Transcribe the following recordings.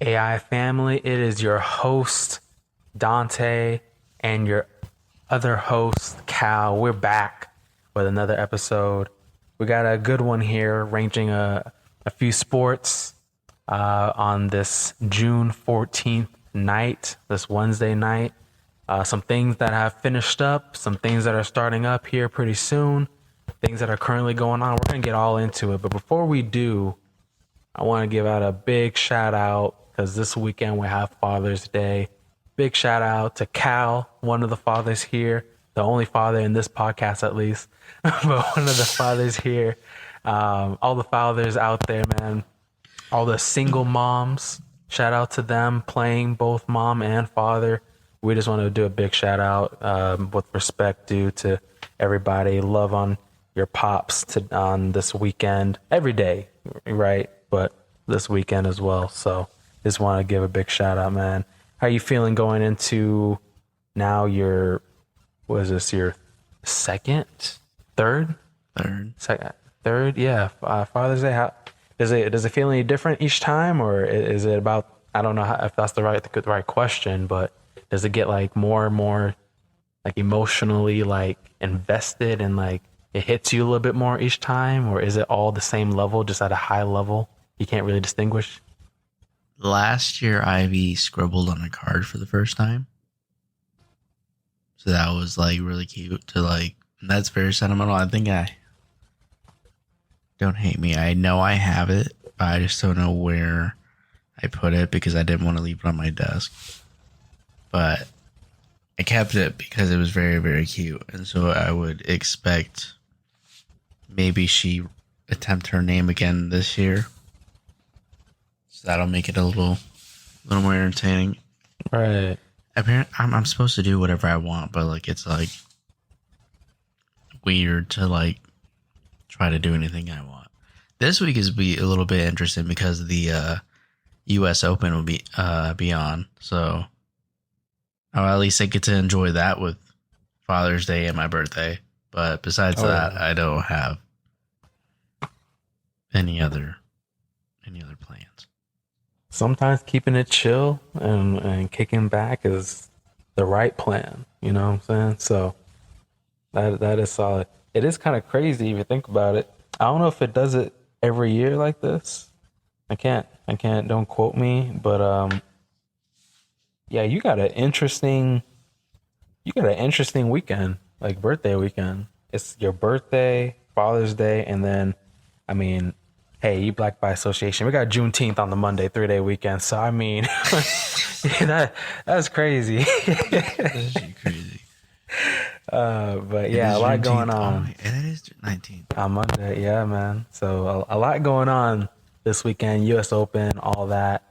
AI family? It is your host, Dante, and your other host, Cal. We're back with another episode. We got a good one here, ranging a few sports on this June 14th night, this Wednesday night. Some things that have finished up, some things that are starting up here pretty soon, things that are currently going on. We're going to get all into it. But before we do, I want to give out a big shout out because this weekend we have Father's Day. Big shout out to Cal, one of the fathers here, the only father in this podcast at least, but one of the fathers here. All the fathers out there, man, all the single moms, shout out to them playing both mom and father. We just want to do a big shout out with respect due to everybody. Love on your pops on this weekend, every day, right? But this weekend as well. So just want to give a big shout out, man. How you feeling going into now your, what is this, your second, third? Second, third, yeah. Father's Day. How does it feel any different each time, or is it about? I don't know if that's the right question, but does it get like more and more like emotionally like invested and like it hits you a little bit more each time, or is it all the same level, just at a high level? You can't really distinguish. Last year, Ivy scribbled on a card for the first time. So that was like really cute to like, that's very sentimental. I think don't hate me. I know I have it, but I just don't know where I put it because I didn't want to leave it on my desk. But I kept it because it was very, very cute. And so I would expect maybe she attempt her name again this year. So that'll make it a little more entertaining. Right. Apparently, I'm supposed to do whatever I want, but like it's like weird to like try to do anything I want. This week is be a little bit interesting because the U.S. Open will be on, so at least I get to enjoy that with Father's Day and my birthday. But besides that, I don't have any other plans. Sometimes keeping it chill and kicking back is the right plan. You know what I'm saying? So that is solid. It is kind of crazy if you think about it. I don't know if it does it every year like this. I can't, don't quote me, but yeah, you got an interesting weekend, like birthday weekend. It's your birthday, Father's Day, and then I mean, hey, you Black by Association. We got Juneteenth on the Monday, 3-day weekend. So I mean, that's crazy. That's crazy. But yeah, a lot going on. Oh, and it is 19th. On Monday, yeah, man. So a lot going on this weekend. U.S. Open, all that.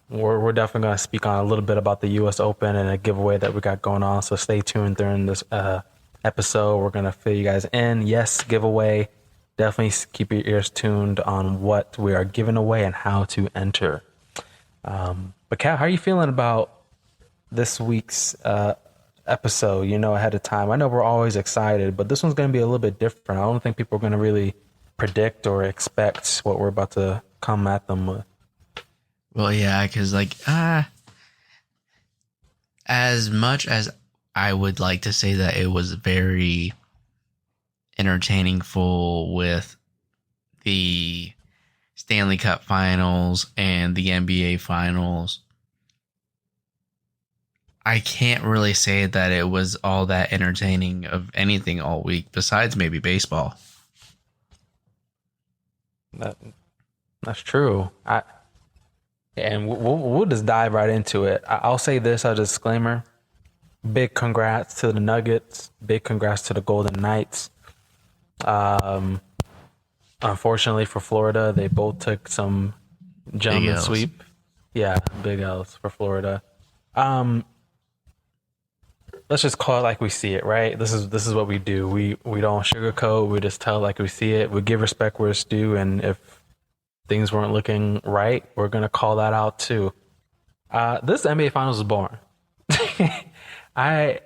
We're definitely going to speak on a little bit about the U.S. Open and a giveaway that we got going on. So stay tuned during this episode. We're going to fill you guys in. Yes, giveaway. Definitely keep your ears tuned on what we are giving away and how to enter. But Cal, how are you feeling about this week's episode, ahead of time? I know we're always excited, but this one's going to be a little bit different. I don't think people are going to really predict or expect what we're about to come at them with. Well, yeah, because like, as much as I would like to say that it was very entertaining, full with the Stanley Cup Finals and the NBA Finals, I can't really say that it was all that entertaining of anything all week besides maybe baseball. That's true. And we'll just dive right into it. I'll say this as a disclaimer. Big congrats to the Nuggets. Big congrats to the Golden Knights. Unfortunately for Florida, they both took some gentleman sweep. Yeah, big L's for Florida. Let's just call it like we see it, right? This is what we do. We don't sugarcoat. We just tell like we see it. We give respect where it's due, and if things weren't looking right, we're gonna call that out too. This NBA Finals is boring. I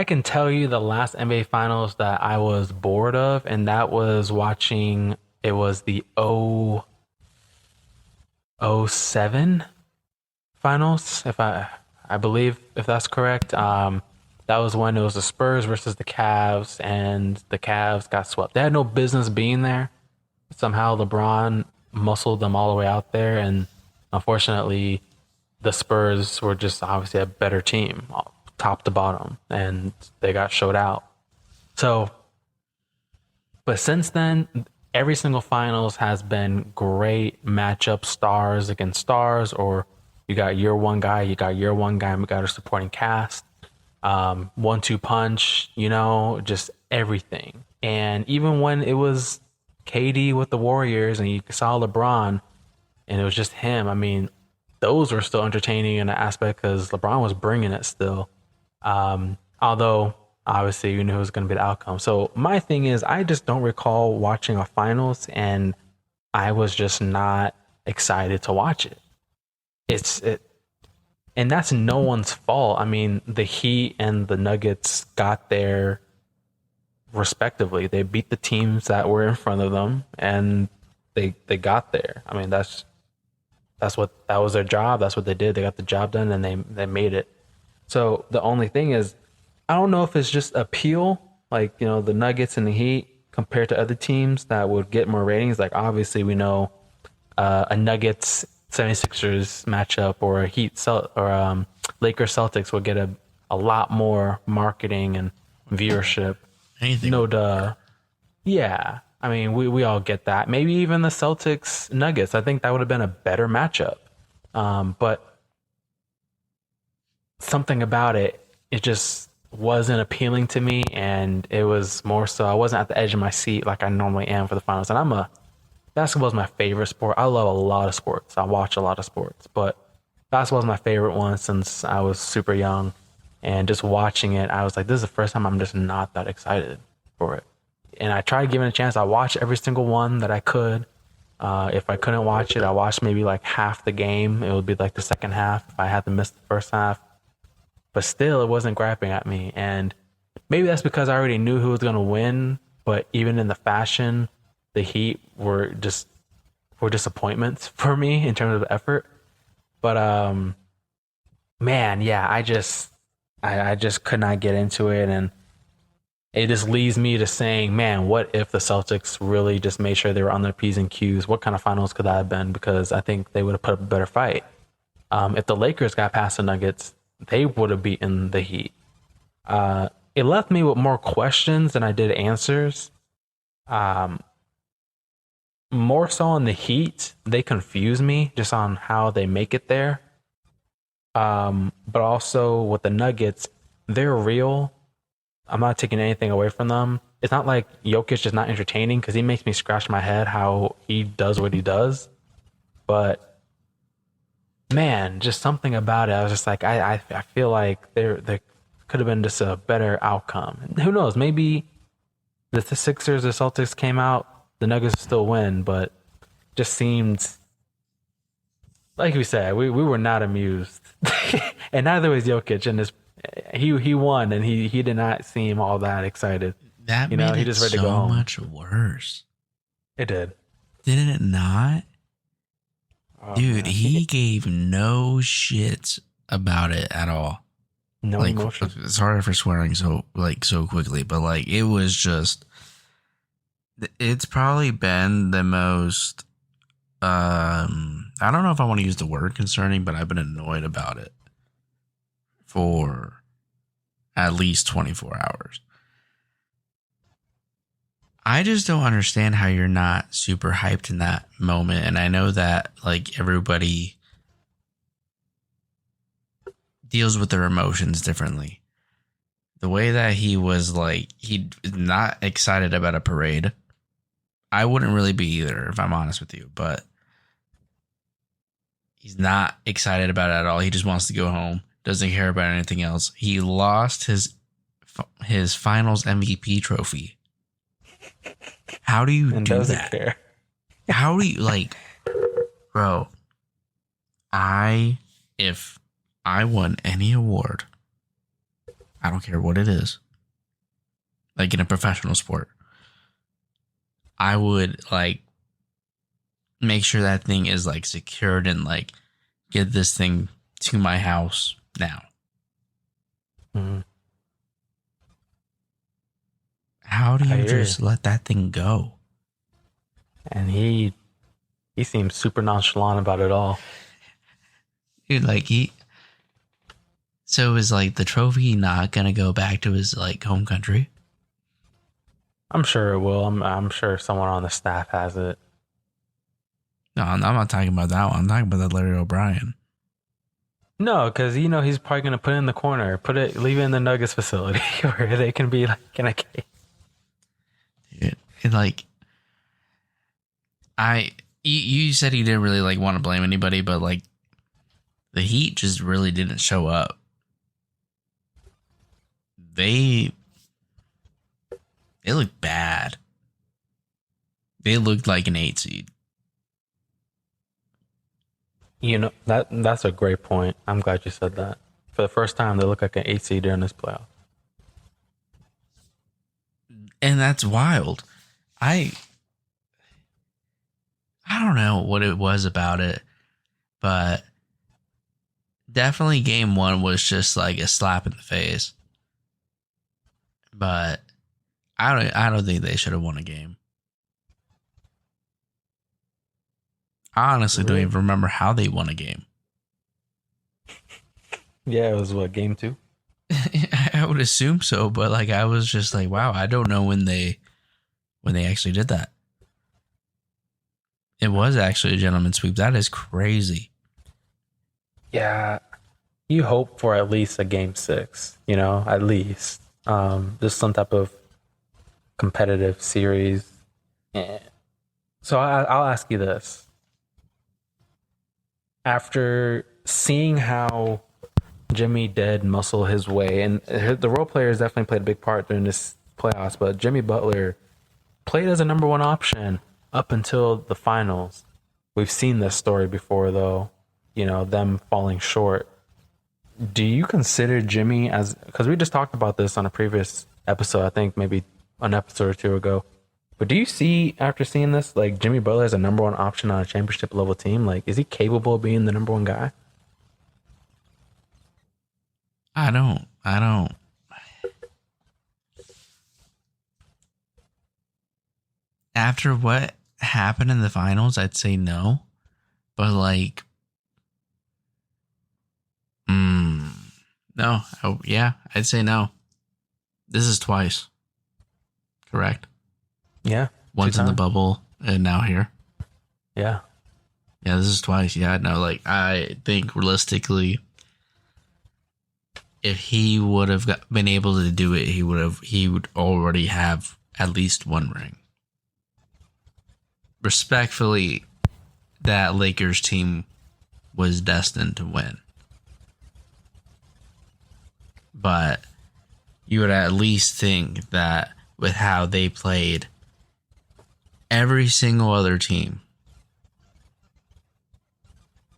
can tell you the last NBA Finals that I was bored of, and that was watching. It was the '07 finals, if I believe if that's correct. That was when it was the Spurs versus the Cavs, and the Cavs got swept. They had no business being there. Somehow LeBron muscled them all the way out there, and unfortunately, the Spurs were just obviously a better team, top to bottom, and they got showed out. So, but since then, every single finals has been great matchup, stars against stars, or you got year one guy, you got year one guy, and we got a supporting cast, 1-2 punch, just everything. And even when it was KD with the Warriors and you saw LeBron and it was just him, I mean, those were still entertaining in an aspect because LeBron was bringing it still. Although obviously you knew it was going to be the outcome. So my thing is, I just don't recall watching a finals and I was just not excited to watch it. And that's no one's fault. I mean, the Heat and the Nuggets got there respectively. They beat the teams that were in front of them, and they got there. I mean, that was their job. That's what they did. They got the job done, and they made it. So the only thing is, I don't know if it's just appeal, like the Nuggets and the Heat compared to other teams that would get more ratings. Like obviously we know a Nuggets 76ers matchup or a Lakers Celtics will get a lot more marketing and viewership. Anything. No duh. Yeah. I mean, we all get that. Maybe even the Celtics Nuggets. I think that would have been a better matchup. But something about it just wasn't appealing to me, and it was more so I wasn't at the edge of my seat like I normally am for the finals. And basketball is my favorite sport. I love a lot of sports. I watch a lot of sports, but basketball is my favorite one since I was super young. And just watching it, I was like, this is the first time I'm just not that excited for it. And I tried giving it a chance. I watched every single one that I could. If I couldn't watch it, I watched maybe like half the game. It would be like the second half if I had to miss the first half. But still, it wasn't grabbing at me. And maybe that's because I already knew who was going to win. But even in the fashion, the Heat were disappointments for me in terms of effort. But man, yeah, I just could not get into it, and it just leads me to saying, man, what if the Celtics really just made sure they were on their P's and Q's? What kind of finals could that have been? Because I think they would have put up a better fight. If the Lakers got past the Nuggets, they would have beaten the Heat. It left me with more questions than I did answers. More so on the Heat, they confuse me just on how they make it there. But also with the Nuggets, they're real. I'm not taking anything away from them. It's not like Jokic is not entertaining because he makes me scratch my head how he does what he does. But man, just something about it. I was just like, I feel like there could have been just a better outcome. And who knows? Maybe the Sixers or Celtics came out, the Nuggets still win, but just seemed like we said, we were not amused, and neither was Jokic. And he won, and he did not seem all that excited. That made he it just ready to go so home. much worse. It did. Didn't it not? Oh, Dude, man. he gave no shits about it at all. No like, emotion. Sorry for swearing so quickly, but like it was just. It's probably been the most. I don't know if I want to use the word concerning, but I've been annoyed about it for at least 24 hours. I just don't understand how you're not super hyped in that moment. And I know that like everybody deals with their emotions differently. The way that he was like, he's not excited about a parade. I wouldn't really be either, if I'm honest with you, but he's not excited about it at all. He just wants to go home. Doesn't care about anything else. He lost his finals MVP trophy. How do you do that? Care. How do you bro? If I won any award, I don't care what it is, like in a professional sport, I would make sure that thing is like secured and like get this thing to my house now. Mm-hmm. How do I you hear just let that thing go? And he seems super nonchalant about it all. Dude, like so is like the trophy not gonna go back to his like home country? I'm sure it will. I'm sure someone on the staff has it. No, I'm not talking about that one. I'm talking about the Larry O'Brien. No, because he's probably gonna put it in the corner, leave it in the Nuggets facility where they can be like in a cage. It like you said you didn't really like want to blame anybody, but like the Heat just really didn't show up. They looked bad. They looked like an 8 seed. That's a great point. I'm glad you said that. For the first time, they look like an 8 seed during this playoff. And that's wild. I don't know what it was about it, but definitely game 1 was just like a slap in the face. But I don't think they should have won a game. I honestly don't even remember how they won a game. Yeah, it was game 2? I would assume so, but like I was just like, wow, I don't know when they actually did that. It was actually a gentleman's sweep. That is crazy. Yeah, you hope for at least a game 6. At least just some type of competitive series. Yeah. So I'll ask you this: after seeing how Jimmy did muscle his way, and the role players definitely played a big part during this playoffs, but Jimmy Butler played as a number 1 option up until the finals. We've seen this story before, though, them falling short. Do you consider Jimmy as, because we just talked about this on a previous episode, I think maybe an episode or 2 ago, but do you see, after seeing this, like Jimmy Butler as a number 1 option on a championship level team? Like, is he capable of being the number 1 guy? I don't. After what happened in the finals, I'd say no. But like, no. Yeah, I'd say no. This is twice. Correct? Yeah. Once in the bubble and now here. Yeah. Yeah, this is twice. Yeah, no, like I think realistically, if he would have been able to do it, he would already have at least 1 ring. Respectfully, that Lakers team was destined to win. But you would at least think that with how they played every single other team,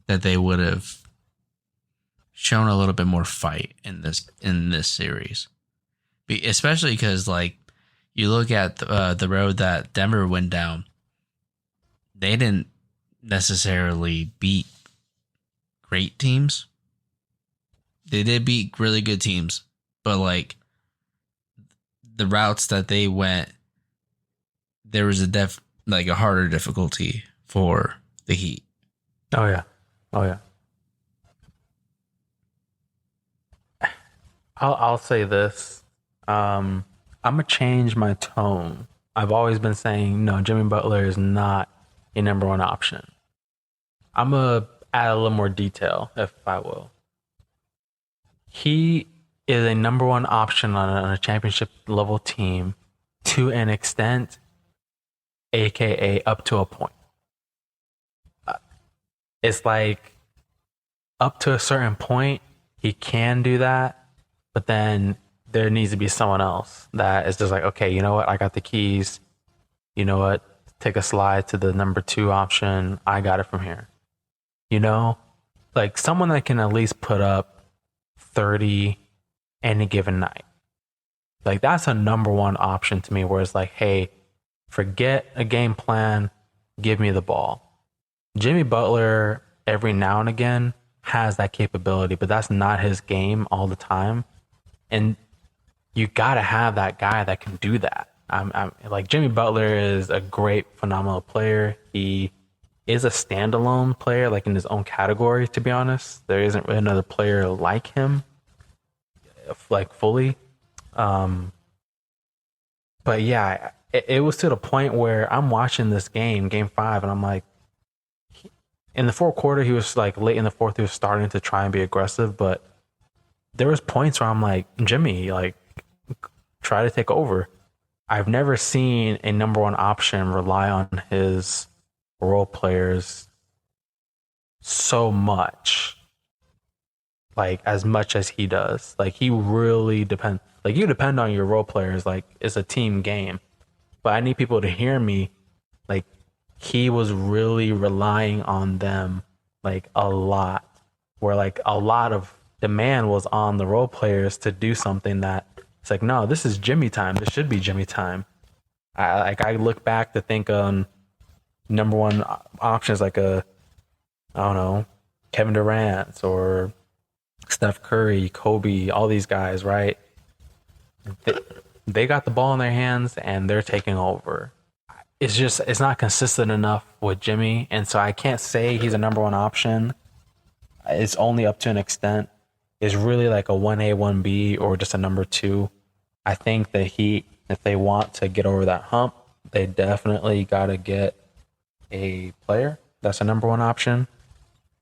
that they would have shown a little bit more fight in this series. Especially because, like, you look at the road that Denver went down, they didn't necessarily beat great teams. They did beat really good teams, but like the routes that they went, there was a harder difficulty for the Heat. Oh yeah. I'll say this. I'm gonna change my tone. I've always been saying no. Jimmy Butler is not a number 1 option. I'm gonna add a little more detail, if I will. He is a number 1 option on a championship level team to an extent, aka up to a point. It's like up to a certain point, he can do that, but then there needs to be someone else that is just like, okay, you know what? I got the keys. You know what? Take a slide to the number 2 option. I got it from here. Like someone that can at least put up 30 any given night. Like that's a number 1 option to me, where it's like, hey, forget a game plan. Give me the ball. Jimmy Butler every now and again has that capability, but that's not his game all the time. And you got to have that guy that can do that. I'm like Jimmy Butler is a great, phenomenal player. He is a standalone player, like in his own category. To be honest, there isn't really another player like him, like fully. But yeah, it was to the point where I'm watching this game 5, and I'm like, in the fourth quarter, he was like late in the fourth, he was starting to try and be aggressive, but there was points where I'm like, Jimmy, like, try to take over. I've never seen a number one option rely on his role players so much, like as much as he does. Like he really depends. Like you depend on your role players. Like it's a team game, but I need people to hear me. Like he was really relying on them like a lot, where like a lot of demand was on the role players to do something that it's like, no, this is Jimmy time. This should be Jimmy time. I look back to think on number one options like I don't know, Kevin Durant or Steph Curry, Kobe, all these guys, right? They got the ball in their hands and they're taking over. It's not consistent enough with Jimmy, and so I can't say he's a number one option. It's only up to an extent. It's really like a 1A, 1B, or just a number 2. I think the Heat, if they want to get over that hump, they definitely got to get a player that's a number one option,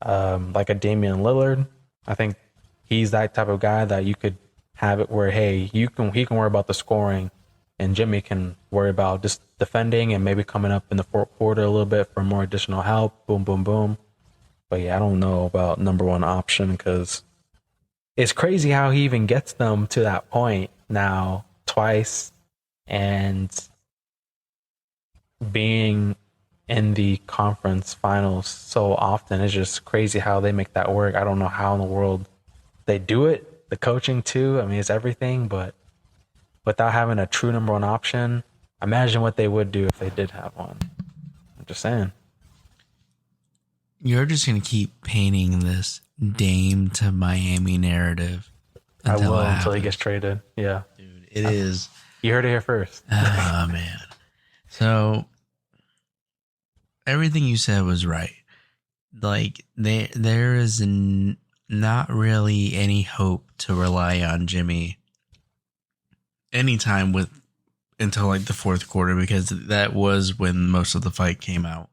like a Damian Lillard. I think he's that type of guy that you could have it where, hey, he can worry about the scoring, and Jimmy can worry about just defending and maybe coming up in the fourth quarter a little bit for more additional help. Boom, boom, boom. But yeah, I don't know about number one option because it's crazy how he even gets them to that point now twice, and being in the conference finals so often is just crazy how they make that work. I don't know how in the world they do it. The coaching too. I mean, it's everything, but without having a true number one option, imagine what they would do if they did have one. I'm just saying. You're just going to keep painting this Dame to Miami narrative. I will until he gets traded. Yeah. Dude, it is. You heard it here first. Oh, man. So, everything you said was right. Like, there is not really any hope to rely on Jimmy anytime until like the fourth quarter, because that was when most of the fight came out.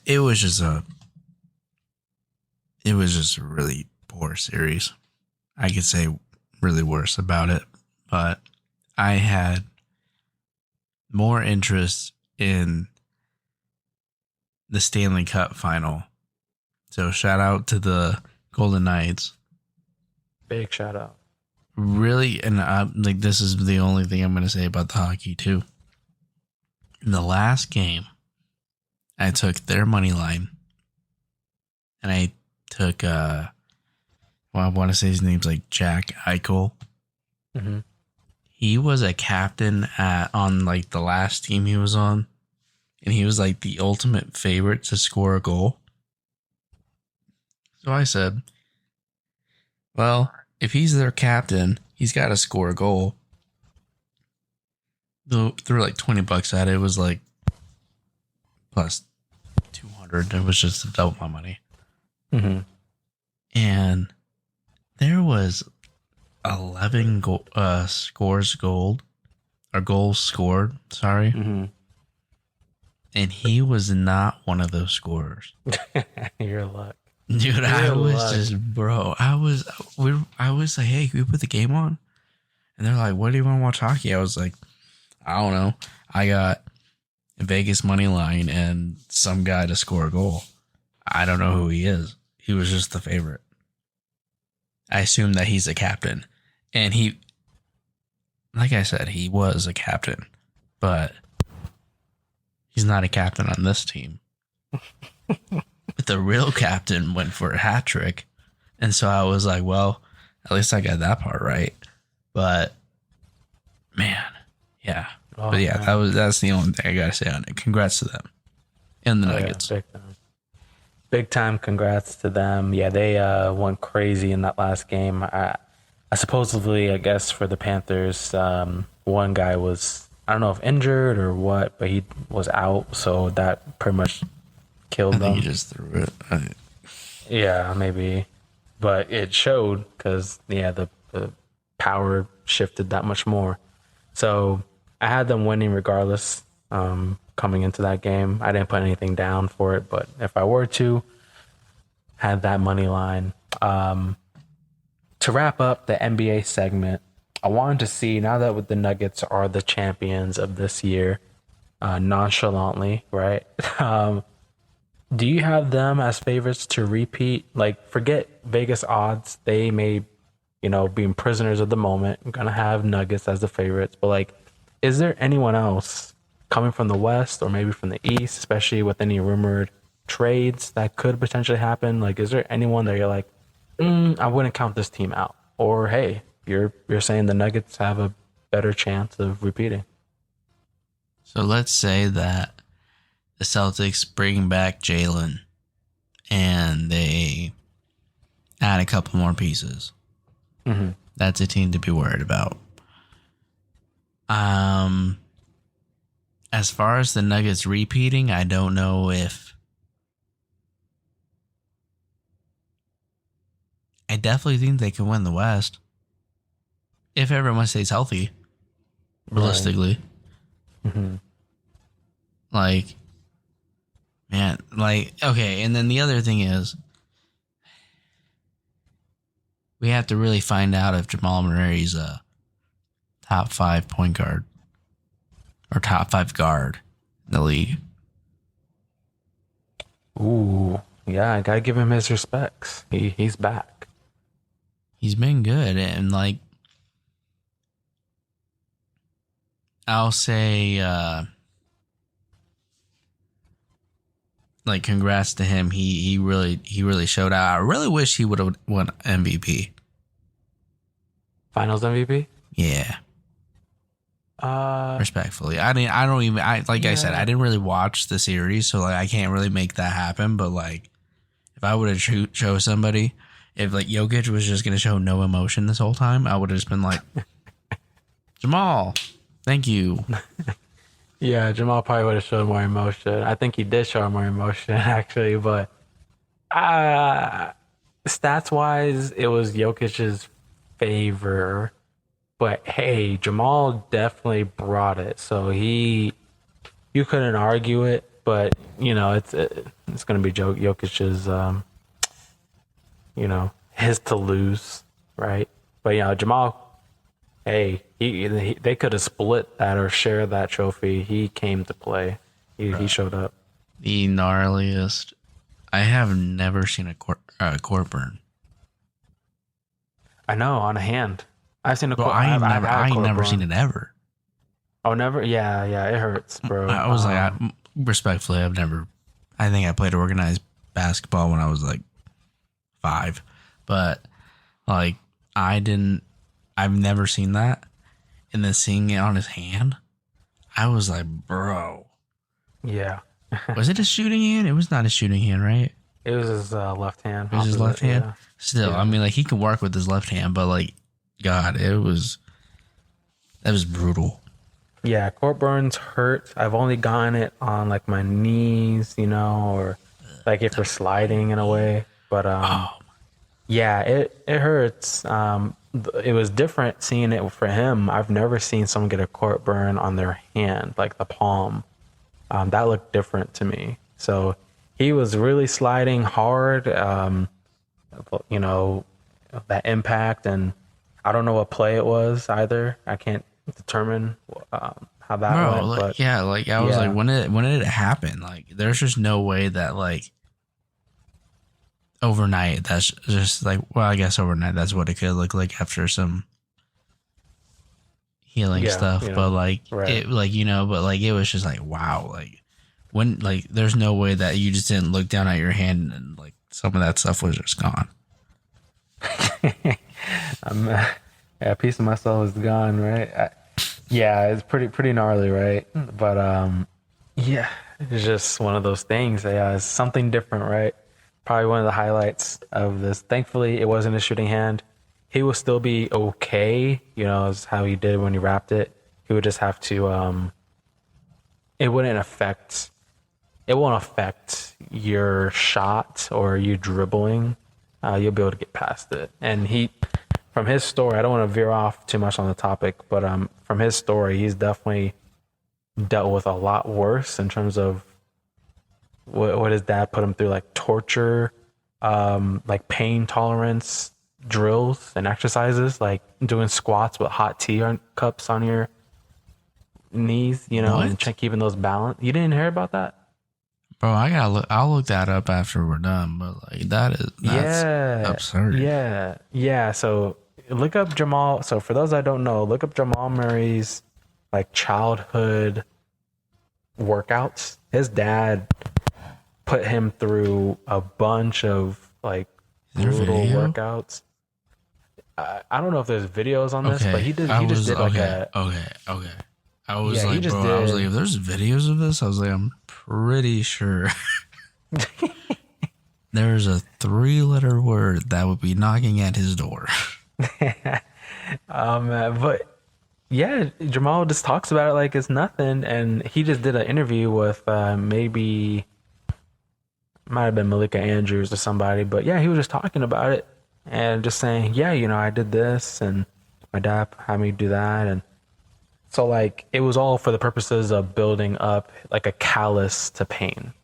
It was just a really poor series. I could say really worse about it, but I had more interest in the Stanley Cup final. So shout out to the Golden Knights. Big shout out. Really, and like this is the only thing I'm going to say about the hockey too. In the last game, I took their money line, and I took I want to say his name's like Jack Eichel. Mm-hmm. He was a captain on like the last team he was on, and he was like the ultimate favorite to score a goal. So I said, well, if he's their captain, he's got to score a goal. Threw like $20 at it. It was like plus 200. It was just double my money. Mm-hmm. And there was 11 goals scored. Sorry. Mm-hmm. And he was not one of those scorers. You're in luck. Dude, I was like, hey, can we put the game on? And they're like, what do you want to watch hockey? I was like, I don't know. I got Vegas money line and some guy to score a goal. I don't know who he is. He was just the favorite. I assume that he's a captain. And he, like I said, he was a captain. But he's not a captain on this team. But the real captain went for a hat trick. And so I was like, well, at least I got that part right. But man, yeah. Oh, but yeah, man. that's the only thing I gotta say on it. Congrats to them. and the Oh, yeah, Nuggets. big time. Big time congrats to them. Yeah, they went crazy in that last game. I supposedly, I guess, for the Panthers, one guy was, I don't know if injured or what, but he was out, so that pretty much I killed think he them. just threw it. Yeah, maybe. But it showed because, yeah, the power shifted that much more. So I had them winning regardless coming into that game. I didn't put anything down for it, but if I were to, had that money line. To wrap up the NBA segment, I wanted to see now that the Nuggets are the champions of this year, nonchalantly, right? Do you have them as favorites to repeat? Like, forget Vegas odds; they may, being prisoners of the moment. I'm gonna have Nuggets as the favorites, but like, is there anyone else coming from the West or maybe from the East, especially with any rumored trades that could potentially happen? Like, is there anyone that you're like, I wouldn't count this team out, or hey, you're saying the Nuggets have a better chance of repeating? So let's say that the Celtics bring back Jalen and they add a couple more pieces. Mm-hmm. That's a team to be worried about. As far as the Nuggets repeating, I don't know if. I definitely think they can win the West if everyone stays healthy. Realistically, Mm-hmm. like, man, like, okay. And then the other thing is, we have to really find out if Jamal Murray's a top 5 point guard or top 5 guard in the league. Ooh, yeah, I gotta give him his respects. He's back. He's been good, and like, I'll say, like, congrats to him. He really showed out. I really wish he would have won MVP. Finals MVP. Yeah, Uh, respectfully, I don't even. I said, I didn't really watch the series, so like, I can't really make that happen. But like, if I would have show somebody, if like Jokic was just gonna show no emotion this whole time, I would have just been like, Jamal, thank you. yeah, Jamal probably would have showed more emotion. I think he did show more emotion actually, but stats wise, it was Jokic's favor. But hey, Jamal definitely brought it. So you couldn't argue it. But it's gonna be Jokic's his to lose, right? But Jamal, hey, they could have split that or shared that trophy. He came to play. He showed up. The gnarliest. I have never seen a court burn. I know, on a hand. I've seen a Well, court. I I've never, had a I court never burn. seen it ever. Oh, never. Yeah, it hurts, bro. I was respectfully, I've never. I think I played organized basketball when I was like 5, but like I've never seen that. And then seeing it on his hand, I was like, bro, yeah, was it a shooting hand? It was not a shooting hand, right? it was his left hand. It was his left hand. Yeah. Still, Yeah. I mean, like, he can work with his left hand, but like, God, that was brutal. Yeah, court burns hurt. I've only gotten it on like my knees, or like if we're sliding in a way. But yeah, it hurts. It was different seeing it for him. I've never seen someone get a court burn on their hand, like the palm. That looked different to me. So he was really sliding hard. That impact, and I don't know what play it was either. I can't determine how that Bro, went. like, But yeah, like I was yeah. like, when did it happen? Like, there's just no way that like overnight. That's just like, well, I guess overnight that's what it could look like after some healing stuff. But like right. it, like but like it was just like, wow, like when like there's no way that you just didn't look down at your hand and like some of that stuff was just gone. A piece of myself is gone, right? Yeah, it's pretty gnarly, right? But Yeah, it's just one of those things. Yeah, it's something different, right? Probably one of the highlights of this. Thankfully, it wasn't a shooting hand. He will still be okay, as how he did when he wrapped it. He would just have to. It wouldn't affect. It won't affect your shot or you dribbling. You'll be able to get past it. And from his story, I don't want to veer off too much on the topic, but from his story, he's definitely dealt with a lot worse in terms of what his dad put him through, like torture, like pain tolerance drills and exercises, like doing squats with hot tea cups on your knees, and What? keeping those balanced. You didn't hear about that? Bro, I gotta look. I'll look that up after we're done. But like that's Yeah, absurd. yeah. So look up Jamal. So for those that don't know, look up Jamal Murray's like childhood workouts. His dad put him through a bunch of like Is there a brutal video? workouts. I don't know if there's videos on this, but Okay, he did. I He just was did like okay, a okay, okay. I was yeah. He like, just bro, I was like, did. if there's videos of this, I was like, I'm pretty sure there's a 3-letter word that would be knocking at his door. But yeah, Jamal just talks about it like it's nothing, and he just did an interview with maybe might have been Malika Andrews or somebody, but yeah, he was just talking about it and just saying, yeah, I did this, and my dad had me do that, and so like it was all for the purposes of building up like a callus to pain.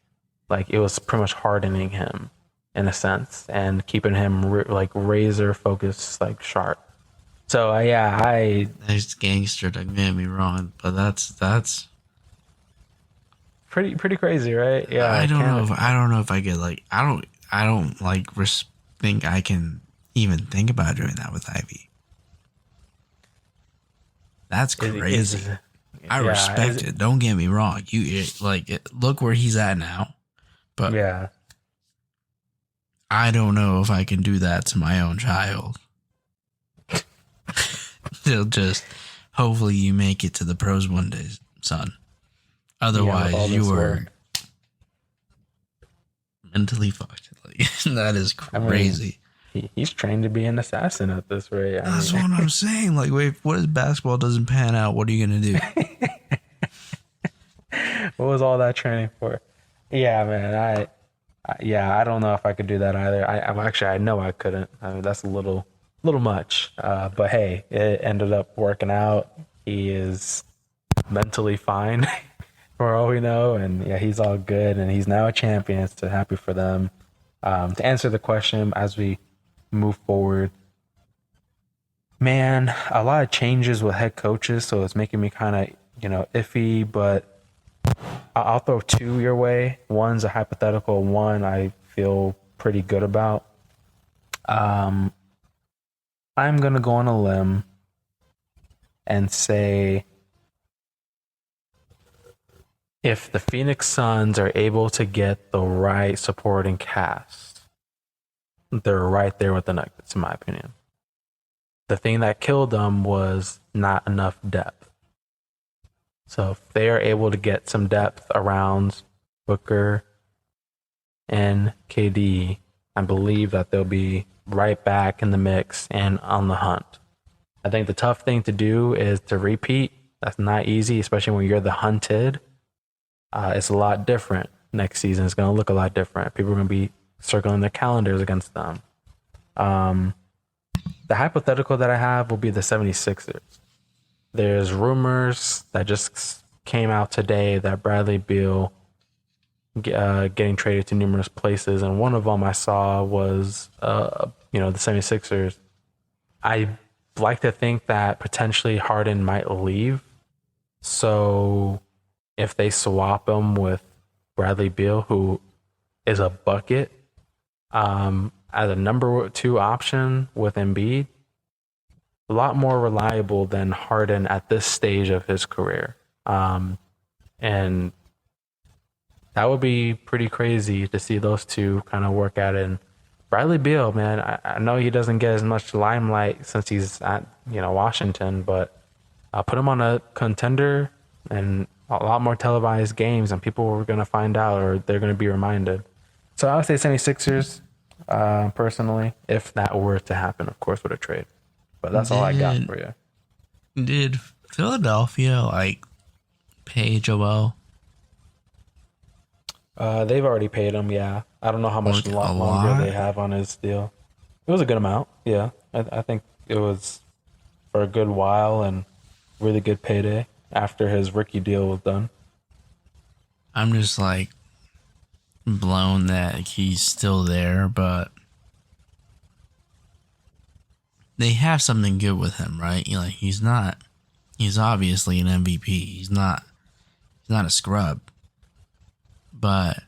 Like it was pretty much hardening him in a sense and keeping him like razor focused, like sharp. So yeah, I He's gangster. Don't get me wrong, but that's. pretty crazy, right? Yeah, I I don't know can't. if I don't know if I get like I don't like think I can even think about doing that with Ivy. That's Is crazy. I yeah, respect it. Don't get me wrong. Look where he's at now. But yeah. I don't know if I can do that to my own child. They'll just hopefully you make it to the pros one day, son. Yeah, with all Otherwise, this you are work. mentally fucked. Like that is I mean, crazy. he's trained to be an assassin at this rate. I That's mean, what I'm saying. Like, wait, what if basketball doesn't pan out? What are you gonna do? what was all that training for? Yeah, man. Yeah, I don't know if I could do that either. I'm actually, I know I couldn't. I mean, that's a little much. But hey, it ended up working out. He is mentally fine for all we know, and yeah, he's all good, and he's now a champion. So happy for them. To answer the question as we move forward, man, a lot of changes with head coaches, so it's making me kind of iffy. But I'll throw two your way. One's a hypothetical. One I feel pretty good about. Um, I'm gonna go on a limb and say if the Phoenix Suns are able to get the right supporting cast, they're right there with the Nuggets, in my opinion. The thing that killed them was not enough depth. So if they are able to get some depth around Booker and KD, I believe that they'll be right back in the mix and on the hunt. I think the tough thing to do is to repeat. That's not easy, especially when you're the hunted. It's a lot different next season. It's going to look a lot different. People are going to be circling their calendars against them. The hypothetical that I have will be the 76ers. There's rumors that just came out today that Bradley Beal getting traded to numerous places, and one of them I saw was the 76ers. I like to think that potentially Harden might leave. So if they swap him with Bradley Beal, who is a bucket, as a number two option with Embiid, a lot more reliable than Harden at this stage of his career. And that would be pretty crazy to see those two kind of work at it. And Bradley Beal, man, I know he doesn't get as much limelight since he's at Washington, but put him on a contender, and a lot more televised games, and people were going to find out, or they're going to be reminded. So I would say 76ers, personally, if that were to happen, of course, with a trade. But that's all I got Did for you. did Philadelphia like pay Joel They've already paid him, yeah. I don't know how much like a longer lot? they have on his deal. It was a good amount, yeah. I think it was for a good while and really good payday after his rookie deal was done. I'm just like blown that he's still there, but they have something good with him, right? Like he's not. He's obviously an MVP. He's not. He's not a scrub, but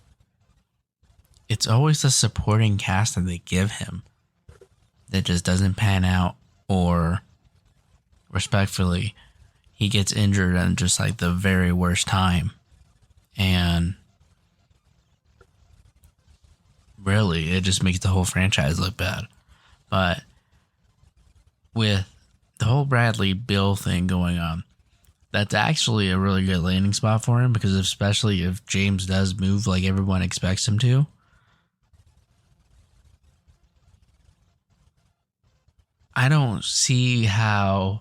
it's always the supporting cast that they give him that just doesn't pan out, or respectfully, he gets injured at just like the very worst time, and really, it just makes the whole franchise look bad. But with the whole Bradley Bill thing going on, that's actually a really good landing spot for him, because especially if James does move like everyone expects him to, I don't see how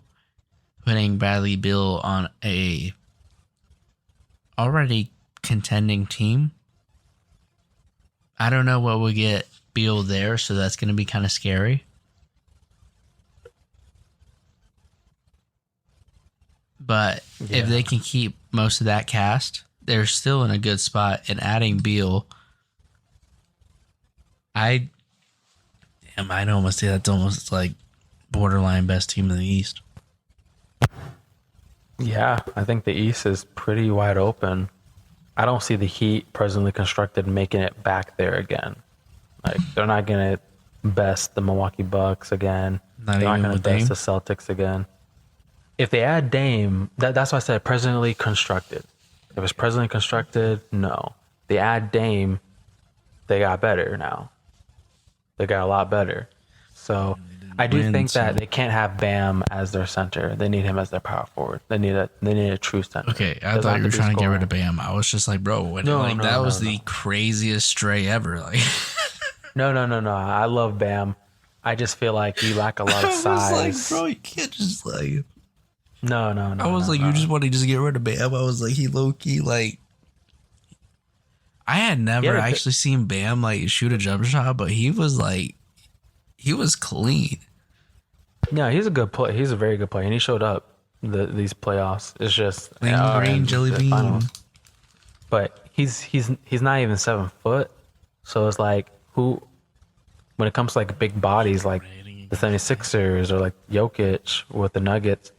putting Bradley Bill on a already contending team. I don't know what will get Beal there, so that's going to be kind of scary. But if they can keep most of that cast, they're still in a good spot. And adding Beal, I'd almost say that's almost like borderline best team in the East. Yeah, I think the East is pretty wide open. I don't see the Heat presently constructed making it back there again. Like, they're not going to best the Milwaukee Bucks again. Not They're not even going to with best Dame? the Celtics again. If they add Dame, that's why I said presently constructed. If it's presently constructed, no. They add Dame, they got better now. They got a lot better. So I do win, think so- that they can't have Bam as their center. They need him as their power forward. They need a true center. Okay, I Doesn't thought have you were be trying to get scoring. rid of Bam. I was just like, bro, No, that was no, the craziest stray ever. Like, No. I love Bam. I just feel like you lack a lot of I size. was like, bro, you can't just like. No. I was like, you just want to just get rid of Bam. I was like, he low key like. I had never Yeah, actually seen Bam like shoot a jump shot, but he was like, he was clean. Yeah, he's a good player. He's a very good player, and he showed up these playoffs. It's just Clean green and jelly the bean. finals. But he's not even 7 foot, so it's like who, when it comes to like big bodies like the 76ers or like Jokic with the Nuggets,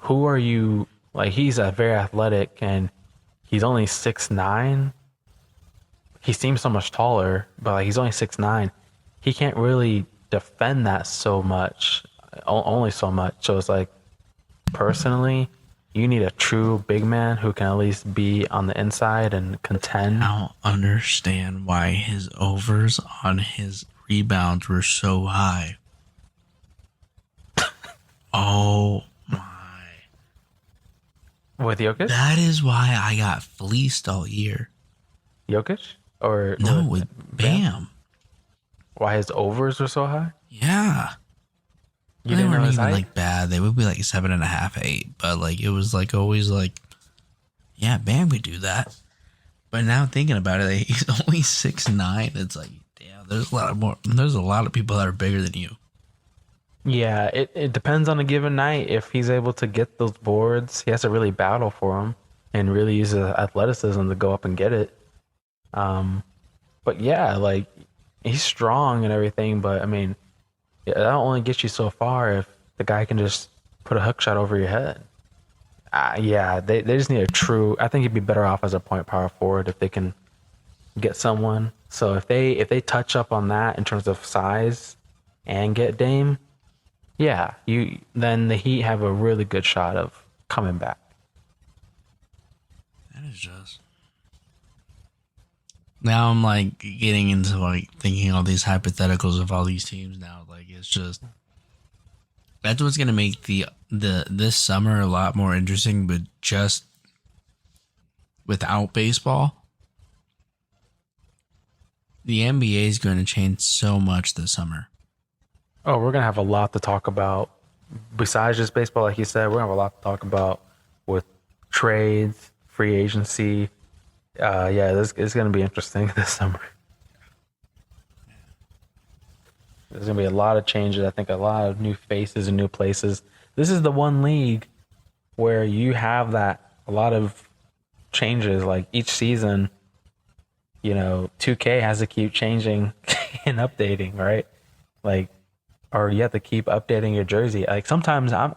who are you? Like, he's a very athletic, and he's only 6'9". He seems so much taller, but like he's only 6'9". He can't really defend that so much, only so much. So it's like, personally, you need a true big man who can at least be on the inside and contend. I don't understand why his overs on his rebounds were so high. Oh my. With Jokic? That is why I got fleeced all year. Jokic? Or No, with Bam. why his overs were so high? Yeah. You They didn't know weren't his even height? like bad. They would be like 7.5, 8. But like it was like always like, yeah, Bam would do that. But now thinking about it, he's only 6'9". It's like, damn, there's a lot of people that are bigger than you. Yeah, it depends on a given night. If he's able to get those boards, he has to really battle for them and really use his athleticism to go up and get it. But yeah, like, he's strong and everything, but I mean, that'll only get you so far if the guy can just put a hook shot over your head. Yeah, they just need a true. I think he'd be better off as a point power forward if they can get someone. So if they touch up on that in terms of size and get Dame, yeah, then the Heat have a really good shot of coming back. That is just. Now I'm like getting into like thinking all these hypotheticals of all these teams now. Like it's just. That's what's gonna make the this summer a lot more interesting, but just without baseball, the NBA is going to change so much this summer. Oh, we're gonna have a lot to talk about. Besides just baseball, like you said, we're gonna have a lot to talk about with trades, free agency. Yeah, this is gonna be interesting this summer. There's gonna be a lot of changes. I think a lot of new faces and new places. This is the one league where you have that a lot of changes. Like each season, 2K has to keep changing and updating, right? Like, or you have to keep updating your jersey. Like sometimes I've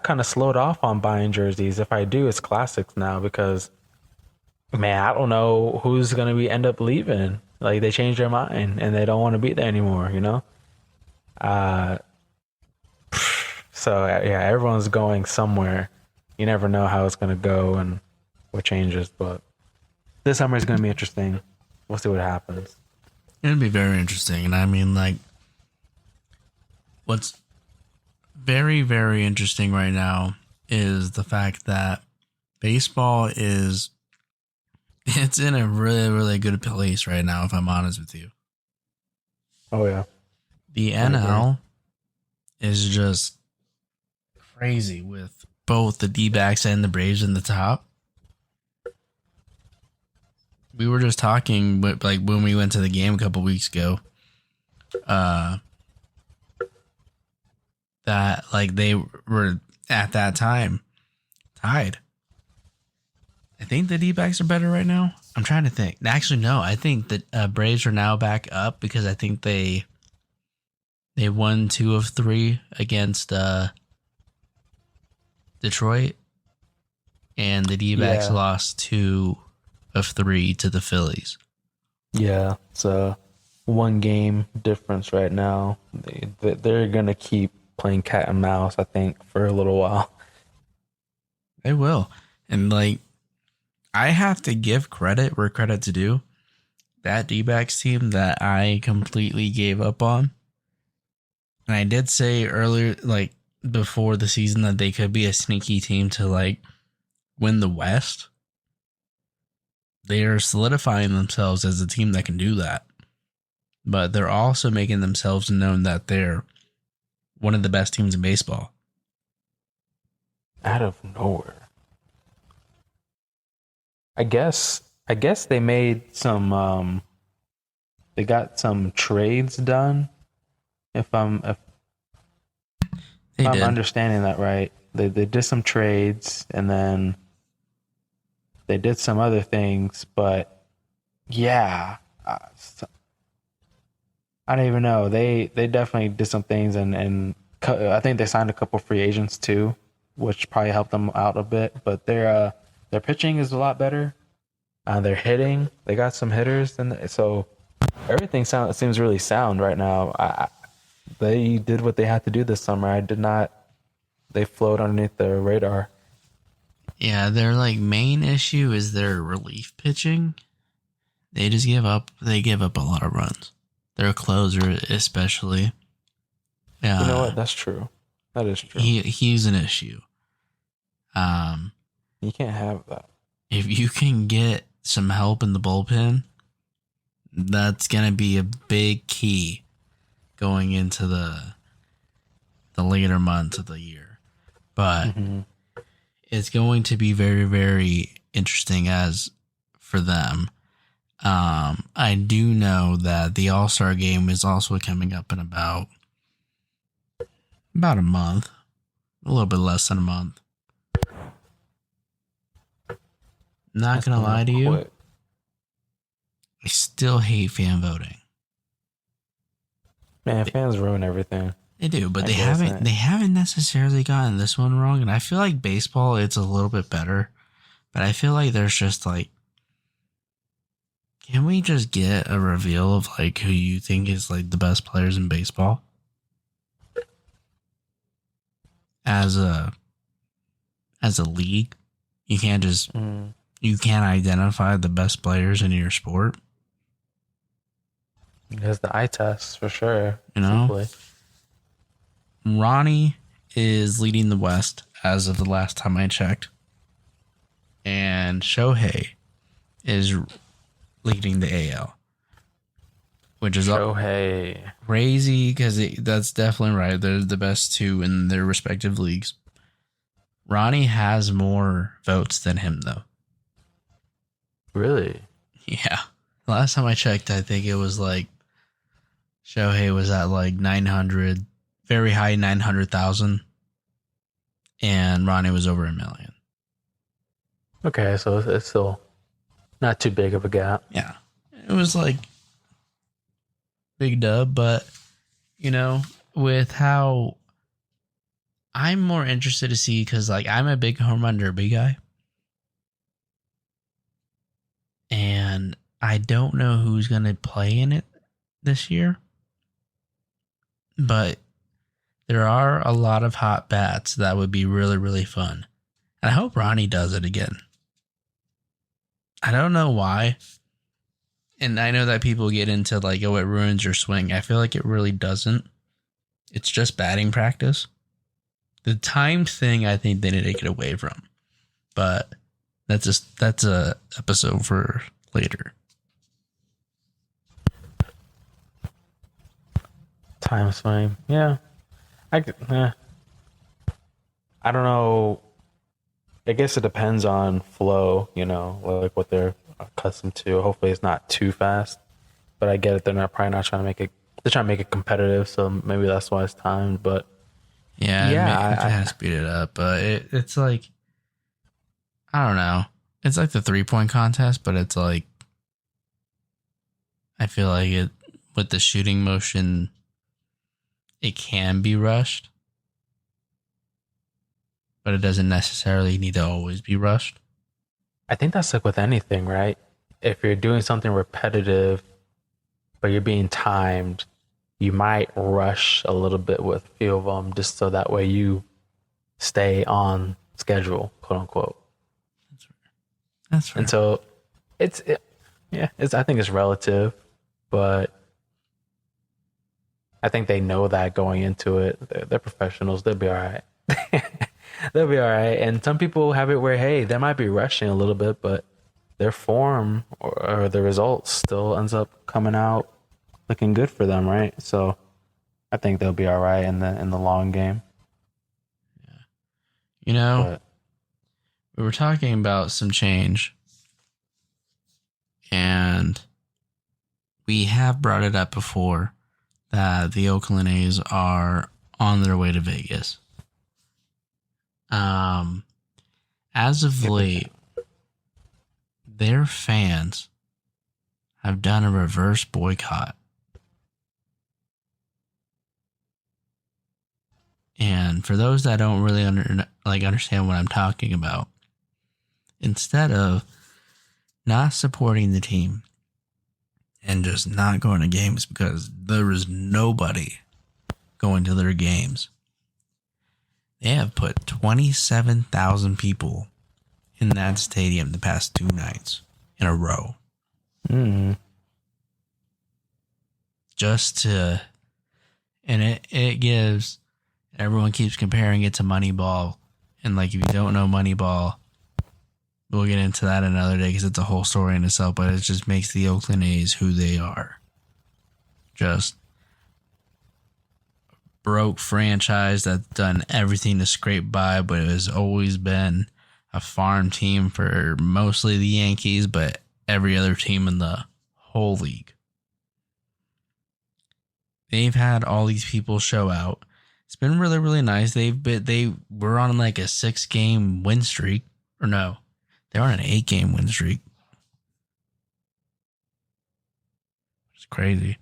kind of slowed off on buying jerseys. If I do, it's classics now because, man, I don't know who's gonna end up leaving. Like they change their mind and they don't want to be there anymore. Uh, so yeah, everyone's going somewhere. You never know how it's gonna go and what changes, but this summer is gonna be interesting. We'll see what happens. It'll be very interesting. And I mean, like, what's very, very interesting right now is the fact that baseball it's in a really, really good place right now, if I'm honest with you. Oh yeah. The NL is just crazy with both the D-backs and the Braves in the top. We were just talking, like when we went to the game a couple weeks ago, that like they were at that time tied. I think the D-backs are better right now. I'm trying to think. Actually, no. I think that Braves are now back up because I think they won 2 of 3 against Detroit, and the D-backs lost 2 of 3 to the Phillies. Yeah, it's a 1 game difference right now. They're gonna keep playing cat and mouse, I think, for a little while. They will, and like, I have to give credit where credit's due. That D-backs team that I completely gave up on, and I did say earlier, like before the season, that they could be a sneaky team to like win the West. They are solidifying themselves as a team that can do that. But they're also making themselves known that they're one of the best teams in baseball. Out of nowhere. I guess they made some they got some trades done. If I'm understanding that right. They did some trades and then they did some other things, but yeah, I don't even know. They definitely did some things, and I think they signed a couple free agents too, which probably helped them out a bit. But their pitching is a lot better. They're hitting. They got some hitters, and so everything seems really sound right now. They did what they had to do this summer. They float underneath the radar. Yeah, their like main issue is their relief pitching. They just give up. They give up a lot of runs. Their closer, especially. Yeah, you know what? That's true. That is true. He's an issue. You can't have that. If you can get some help in the bullpen, that's gonna be a big key going into the later months of the year. But it's going to be very, very interesting as for them. I do know that the All-Star game is also coming up in about a month, a little bit less than a month. Not gonna lie to you, I still hate fan voting. Man, fans ruin everything. They do, but they haven't necessarily gotten this one wrong. And I feel like baseball, it's a little bit better, but I feel like there's just like, can we just get a reveal of like who you think is like the best players in baseball? As a league, you can't just you can't identify the best players in your sport. Because the eye test for sure. You know, Ronnie is leading the West as of the last time I checked. and Shohei is leading the AL, which is Shohei. crazy because that's definitely right. They're the best two in their respective leagues. Ronnie has more votes than him, though. Really? Yeah. Last time I checked, I think it was like Shohei was at like 900, very high 900,000, and Ronnie was over 1 million. Okay, so it's still not too big of a gap. Yeah. It was like big dub, but you know, with how I'm more interested to see, because like I'm a big home run derby guy, and I don't know who's gonna play in it this year, but there are a lot of hot bats that would be really, really fun. And I hope Ronnie does it again. I don't know why. And I know that people get into like, oh, it ruins your swing. I feel like it really doesn't. It's just batting practice. The time thing, I think they need to take it away from. But that's a episode for later. Time swing. Yeah. I don't know. I guess it depends on flow, like what they're accustomed to. Hopefully it's not too fast. But I get it. They're probably not trying to make it. They're trying to make it competitive, so maybe that's why it's timed. But yeah, I kind of speed it up. But it's like, I don't know. It's like the 3-point contest, but it's like, I feel like it with the shooting motion, it can be rushed, but it doesn't necessarily need to always be rushed. I think that's like with anything, right? If you're doing something repetitive, but you're being timed, you might rush a little bit with a few of them just so that way you stay on schedule, quote unquote. That's right. And so I think it's relative, but I think they know that going into it. They're professionals. They'll be all right. They'll be all right. And some people have it where, hey, they might be rushing a little bit, but their form or the results still ends up coming out looking good for them, right? So I think they'll be all right in the long game. Yeah. We were talking about some change, and we have brought it up before that the Oakland A's are on their way to Vegas. As of late, their fans have done a reverse boycott. And for those that don't really understand what I'm talking about, instead of not supporting the team and just not going to games because there is nobody going to their games, they have put 27,000 people in that stadium the past 2 nights in a row. Just to, and it gives, everyone keeps comparing it to Moneyball. And like, if you don't know Moneyball, we'll get into that another day because it's a whole story in itself, but it just makes the Oakland A's who they are. Just broke franchise that's done everything to scrape by, but it has always been a farm team for mostly the Yankees, but every other team in the whole league. They've had all these people show out. It's been really, really nice. They were on like a 6-game win streak, or no, they were on an 8-game win streak. It's crazy.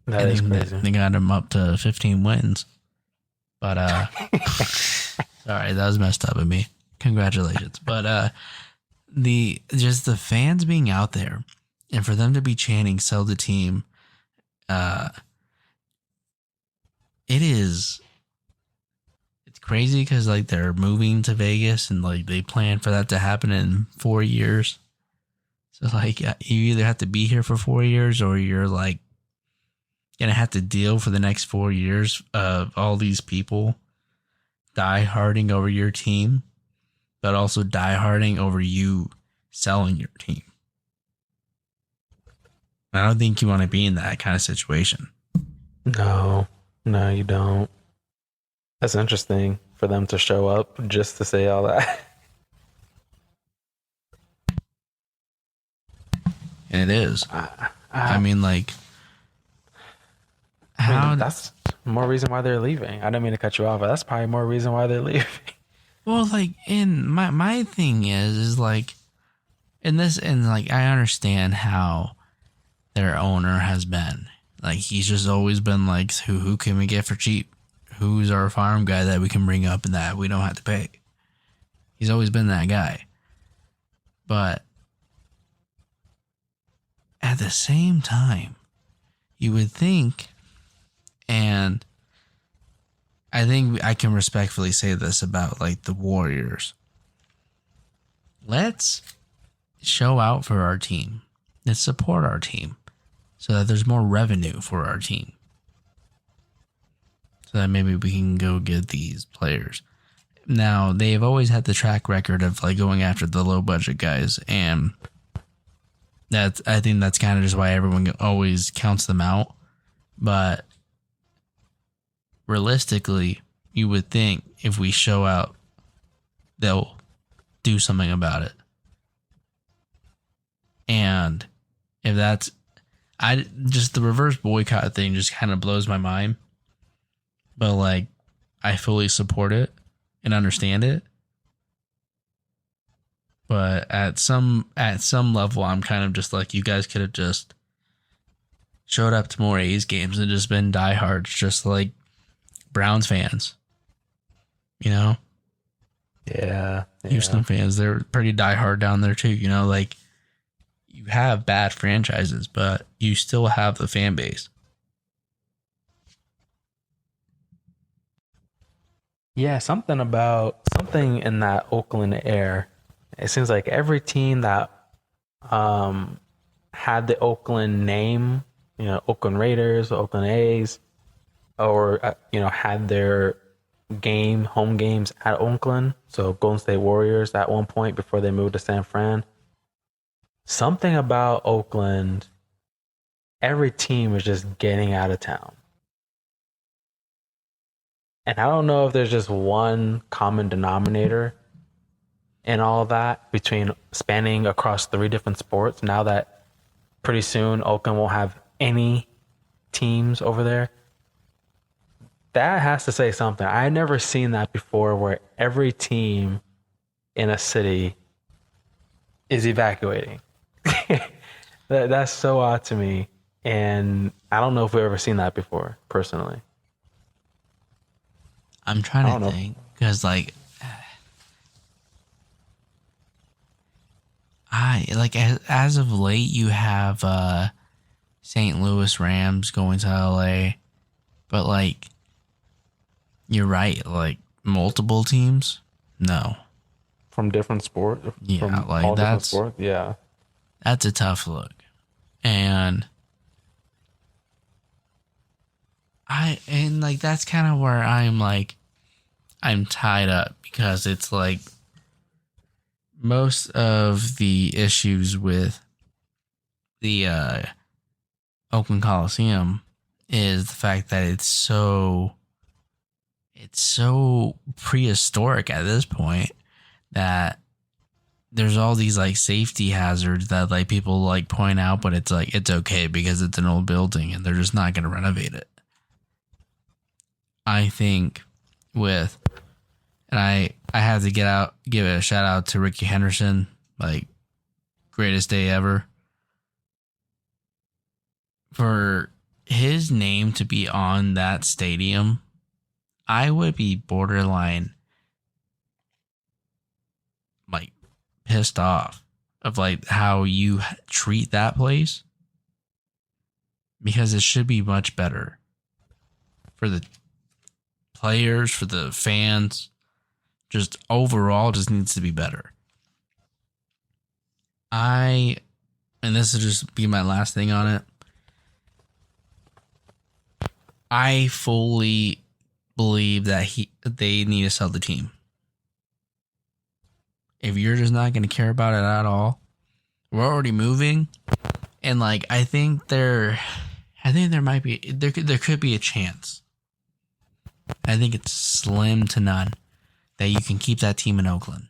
That is crazy. They got them up to 15 wins. But sorry, that was messed up of me. Congratulations. But the fans being out there and for them to be chanting "sell the team," it's crazy because like they're moving to Vegas and like they plan for that to happen in 4 years. So like you either have to be here for 4 years or you're like gonna have to deal for the next 4 years of all these people die-harding over your team. but also dieharding over you selling your team. I don't think you want to be in that kind of situation. No, you don't. That's interesting for them to show up just to say all that. And it is. I mean, like, how? That's more reason why they're leaving. I didn't mean to cut you off, but that's probably more reason why they're leaving. Well, like, in my thing is like, in this, and like, I understand how their owner has been. Like, he's just always been like, who can we get for cheap? Who's our farm guy that we can bring up and that we don't have to pay? He's always been that guy. But at the same time, you would think, and I think I can respectfully say this about like the Warriors. Let's show out for our team. Let's support our team so that there's more revenue for our team. So that maybe we can go get these players. Now, they've always had the track record of like going after the low budget guys, and I think that's kind of just why everyone always counts them out. But realistically, you would think if we show out, they'll do something about it. And if that's, the reverse boycott thing just kind of blows my mind. But like, I fully support it and understand it. But at some level, I'm kind of just like, you guys could have just showed up to more A's games and just been diehards, just like Browns fans. You know? Yeah. Houston fans, they're pretty diehard down there too. You know, like, you have bad franchises, but you still have the fan base. Yeah, something in that Oakland air. It seems like every team that had the Oakland name, Oakland Raiders, Oakland A's, or had their home games at Oakland. So Golden State Warriors at one point before they moved to San Fran. Something about Oakland, every team is just getting out of town. And I don't know if there's just one common denominator in all of that between spanning across 3 different sports. Now that pretty soon Oakland won't have any teams over there. That has to say something. I had never seen that before, where every team in a city is evacuating. That's so odd to me. And I don't know if we've ever seen that before, personally. I'm trying to think, because like, as of late, you have St. Louis Rams going to LA, but like, you're right, like multiple teams, no, from different sports. Yeah, from like all that's different sports. Yeah, that's a tough look, and like that's kind of where I'm tied up, because it's like most of the issues with the Oakland Coliseum is the fact that it's so prehistoric at this point that there's all these like safety hazards that like people like point out, but it's like, it's okay because it's an old building and they're just not going to renovate it. I think and I have to give a shout out to Ricky Henderson, like greatest day ever. For his name to be on that stadium, I would be borderline like pissed off of like how you treat that place, because it should be much better for the players, for the fans, just overall just needs to be better. And this will just be my last thing on it. I fully believe that they need to sell the team. if you're just not going to care about it at all, we're already moving. And like, I think there might be, there could be a chance. I think it's slim to none that you can keep that team in Oakland.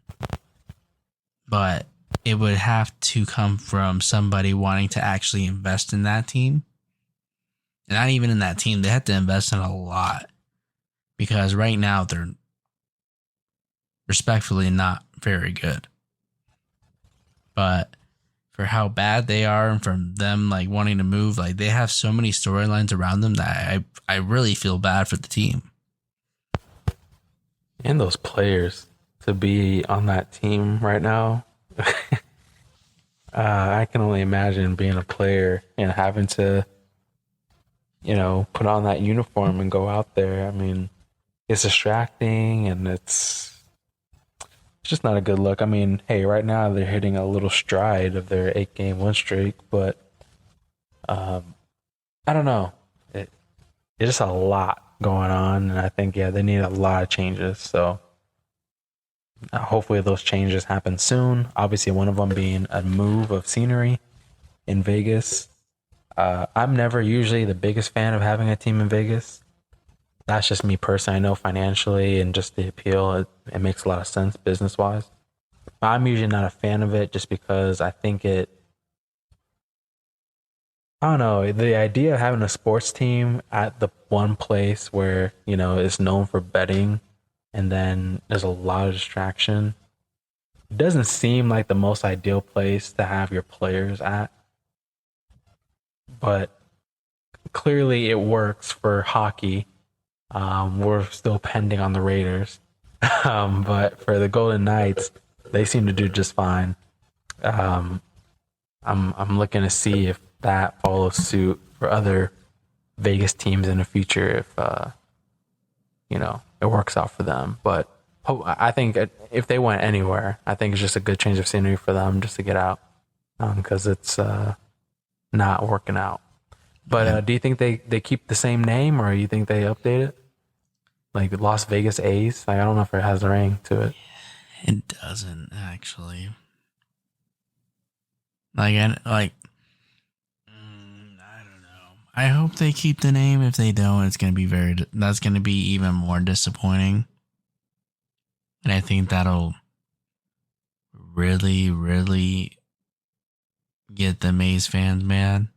But it would have to come from somebody wanting to actually invest in that team. And not even in that team. They have to invest in a lot. Because right now they're respectfully not very good. But for how bad they are and from them like wanting to move, like they have so many storylines around them that I really feel bad for the team. And those players to be on that team right now. I can only imagine being a player and having to, put on that uniform and go out there. I mean, it's distracting and it's just not a good look. I mean, hey, right now they're hitting a little stride of their 8-game win streak, but I don't know. It's just a lot going on, and I think they need a lot of changes. So hopefully those changes happen soon. Obviously, one of them being a move of scenery in Vegas. I'm never usually the biggest fan of having a team in Vegas. That's just me personally. I know financially and just the appeal, it makes a lot of sense business-wise. I'm usually not a fan of it just because I think I don't know, the idea of having a sports team at the one place where, is known for betting and then there's a lot of distraction. It doesn't seem like the most ideal place to have your players at. But clearly it works for hockey. We're still pending on the Raiders. But for the Golden Knights, they seem to do just fine. I'm looking to see if that follows suit for other Vegas teams in the future if it works out for them. But I think if they went anywhere, I think it's just a good change of scenery for them just to get out because it's not working out. But do you think they keep the same name or you think they update it? Like Las Vegas A's? Like, I don't know if it has a ring to it. It doesn't actually. I don't know. I hope they keep the name. If they don't, that's going to be even more disappointing. And I think that'll really, really get the Mays fans mad.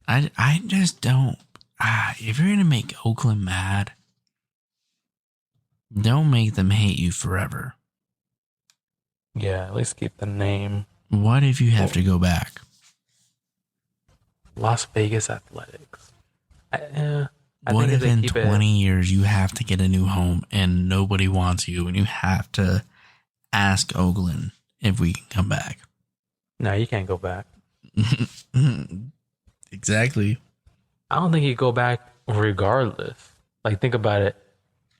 I just don't. If you're going to make Oakland mad, don't make them hate you forever. Yeah, at least keep the name. What if you have to go back? Las Vegas Athletics. What if in 20 years you have to get a new home and nobody wants you and you have to ask Oakland if we can come back? No, you can't go back. Exactly. I don't think you go back regardless. Like, think about it.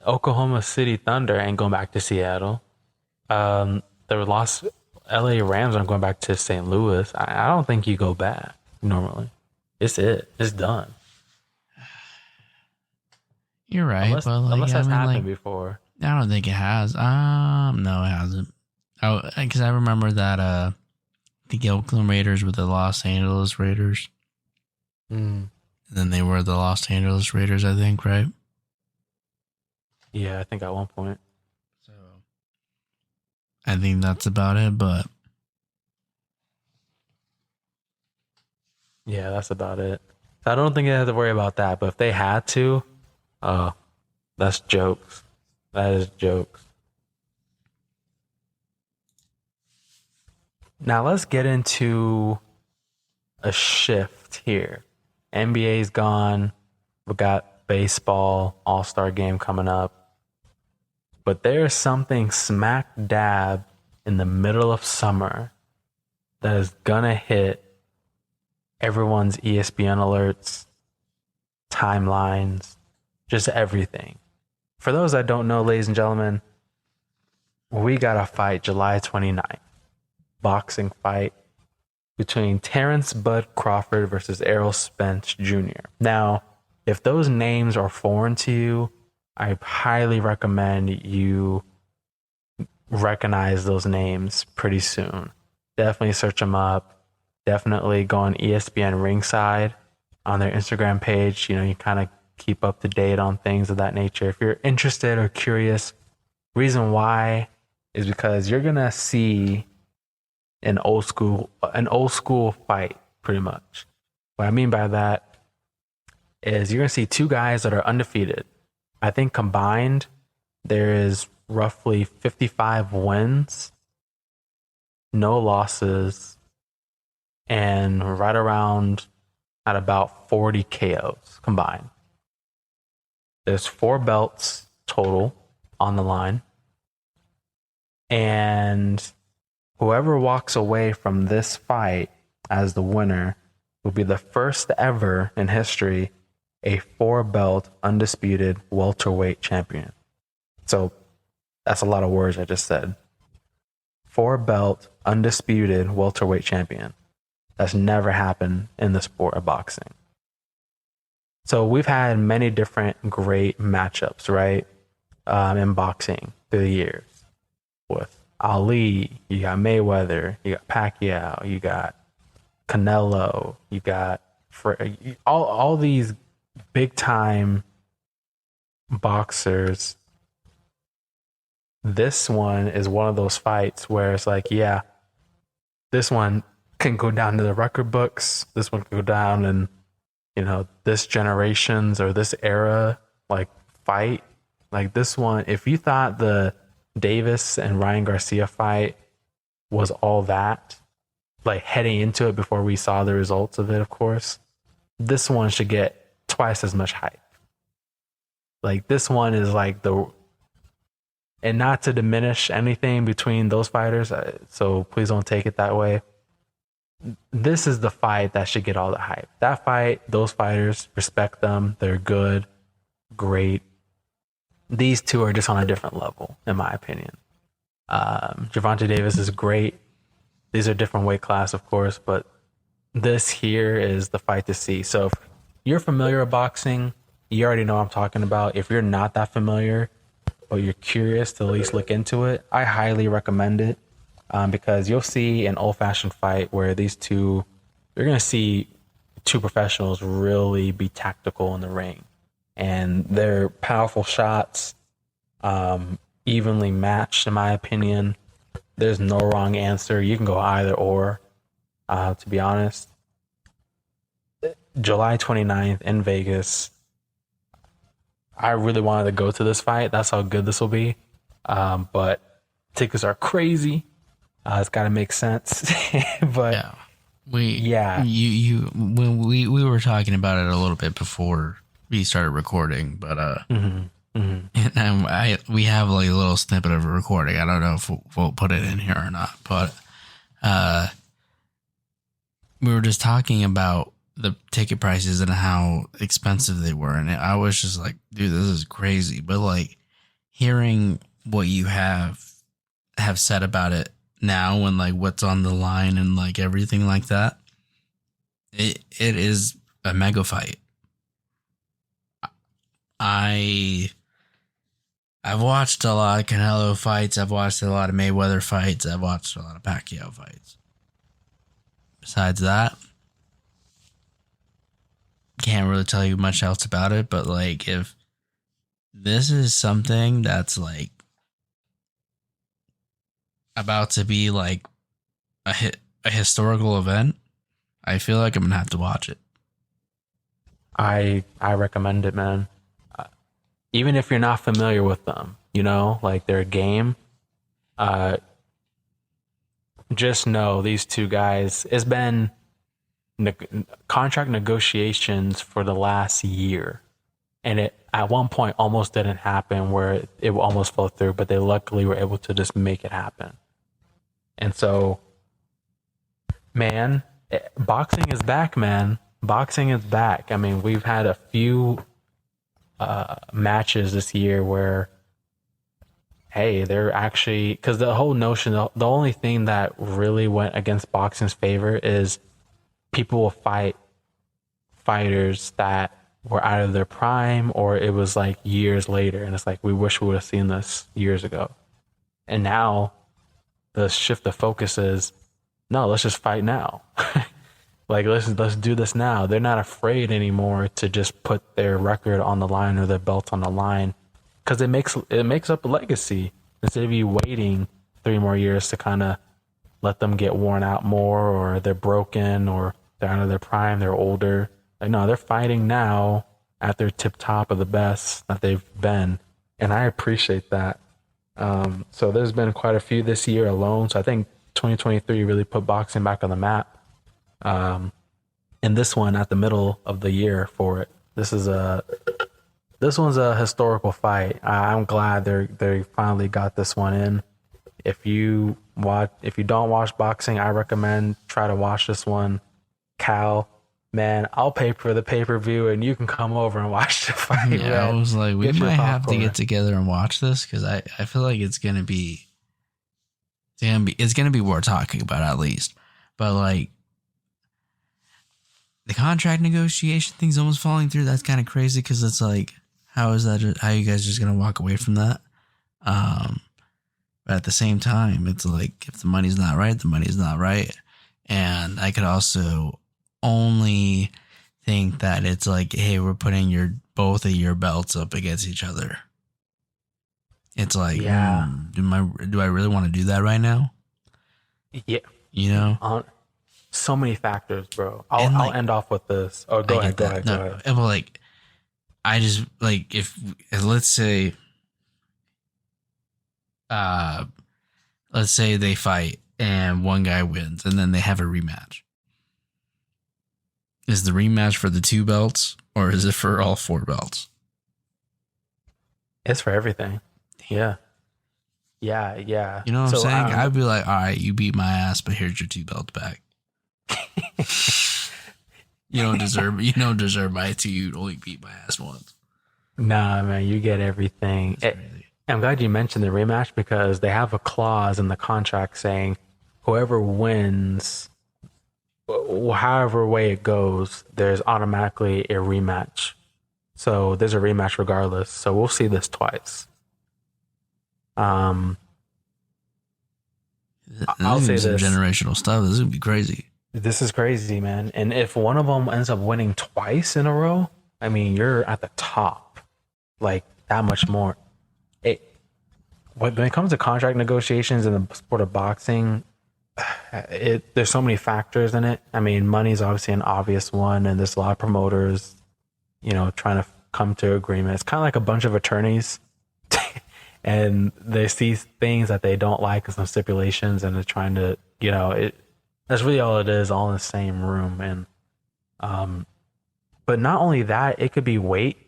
Oklahoma City Thunder ain't going back to Seattle. The LA Rams aren't going back to St. Louis. I don't think you go back normally. It's done. You're right. Unless that's happened before. I don't think it has. No, it hasn't. Because I remember that the Oakland Raiders were the Los Angeles Raiders. And then they were the Los Angeles Raiders, I think, right? Yeah, I think at one point. So I think that's about it, but yeah, that's about it. I don't think they have to worry about that, but if they had to, that's jokes. That is jokes. Now let's get into a shift here. NBA's gone. We got baseball, All-Star game coming up. But there's something smack dab in the middle of summer that is gonna hit everyone's ESPN alerts, timelines, just everything. For those that don't know, ladies and gentlemen, we got a fight July 29th. Boxing fight between Terrence Bud Crawford versus Errol Spence Jr. Now, if those names are foreign to you, I highly recommend you recognize those names pretty soon. Definitely search them up. Definitely go on ESPN Ringside on their Instagram page. You know, you kind of keep up to date on things of that nature. If you're interested or curious, reason why is because you're gonna see an old school fight, pretty much. What I mean by that is you're gonna see two guys that are undefeated. I think combined there is roughly 55 wins, no losses, and right around at about 40 KOs combined. There's 4 belts total on the line. And whoever walks away from this fight as the winner will be the first ever in history a 4-belt undisputed welterweight champion. So that's a lot of words I just said. 4-belt undisputed welterweight champion. That's never happened in the sport of boxing. So we've had many different great matchups, right? In boxing through the years. With Ali, you got Mayweather, you got Pacquiao, you got Canelo, you got all these big time boxers. This one is one of those fights where it's like, yeah, this one can go down to the record books. This one can go down in, you know, this generation's or this era like fight. Like this one, if you thought the Davis and Ryan Garcia fight was all that, like heading into it before we saw the results of it, of course, this one should get twice as much hype. Like this one is like and not to diminish anything between those fighters, so please don't take it that way. This is the fight that should get all the hype. That fight, those fighters, respect them. They're good, great. These two are just on a different level, in my opinion. Gervonta Davis is great. These are different weight class, of course, but this here is the fight to see. So if you're familiar with boxing, you already know what I'm talking about. If you're not that familiar, but you're curious to at least look into it, I highly recommend it, because you'll see an old-fashioned fight where these two, you're going to see two professionals really be tactical in the ring. And they're powerful shots, evenly matched, in my opinion. There's no wrong answer. You can go either or, to be honest. July 29th in Vegas. I really wanted to go to this fight. That's how good this will be. But tickets are crazy. It's got to make sense. But yeah, you when we were talking about it a little bit before we started recording, but and we have like a little snippet of a recording. I don't know if we'll put it in here or not, but we were just talking about the ticket prices and how expensive they were, and I was just like, dude, this is crazy. But like hearing what you have said about it now and like what's on the line and like everything like that, it is a mega fight. I've watched a lot of Canelo fights. I've watched a lot of Mayweather fights. I've watched a lot of Pacquiao fights. Besides that, can't really tell you much else about it, but like if this is something that's like about to be like a historical event, I feel like I'm gonna have to watch it. I recommend it, man. Even if you're not familiar with them, you know, like their game, just know these two guys, it's been contract negotiations for the last year. And it at one point almost didn't happen, where it almost fell through, but they luckily were able to just make it happen. And so, man, boxing is back, man. Boxing is back. I mean, we've had a few matches this year where, hey, they're actually, because the whole notion, the only thing that really went against boxing's favor is people will fight fighters that were out of their prime, or it was like years later, and it's like, we wish we would have seen this years ago. And now the shift of focus is, no, let's just fight now. Like let's do this now. They're not afraid anymore to just put their record on the line or their belt on the line, because it makes up a legacy instead of you waiting 3 more years to kind of let them get worn out more, or they're broken, or they're out of their prime, they're older. Like, no, they're fighting now at their tip top of the best that they've been, and I appreciate that. So there's been quite a few this year alone. So I think 2023 really put boxing back on the map. And this one at the middle of the year for it. This one's a historical fight. I'm glad they finally got this one in. If you don't watch boxing, I recommend try to watch this one. Cal, man, I'll pay for the pay-per-view and you can come over and watch the fight. Yeah, man. I was like, we Get your might have to popcorn. get together and watch this, because I feel like it's gonna be worth talking about at least. But like the contract negotiation thing's almost falling through. That's kind of crazy, because it's like, how is that? How are you guys just gonna walk away from that? But at the same time, it's like, if the money's not right, the money's not right. And I could also only think that it's like, hey, we're putting both of your belts up against each other. It's like, Yeah. do I really want to do that right now? Yeah. You know? So many factors, bro. And, I'll like, end off with this. Oh, go I ahead. get Go that. ahead. No, well, like, I just, like, if let's say they fight and one guy wins and then they have a rematch. Is the rematch for the 2 belts, or is it for all 4 belts? It's for everything. Yeah. Yeah. You know what I'm saying? I I'd be like, all right, you beat my ass, but here's your 2 belts back. You don't deserve my 2. You only beat my ass once. Nah, man, you get everything. That's crazy. I'm glad you mentioned the rematch, because they have a clause in the contract saying whoever wins, however way it goes, there's automatically a rematch. So there's a rematch regardless. So we'll see this twice. I'll say some this. generational stuff. This would be crazy. This is crazy, man. And if one of them ends up winning twice in a row, I mean, you're at the top, like that much more. When it comes to contract negotiations in the sport of boxing, there's so many factors in it. I mean, money's obviously an obvious one, and there's a lot of promoters, trying to come to agreement. It's kind of like a bunch of attorneys, and they see things that they don't like and some stipulations, and they're trying to, that's really all it is, all in the same room. And but not only that, it could be weight.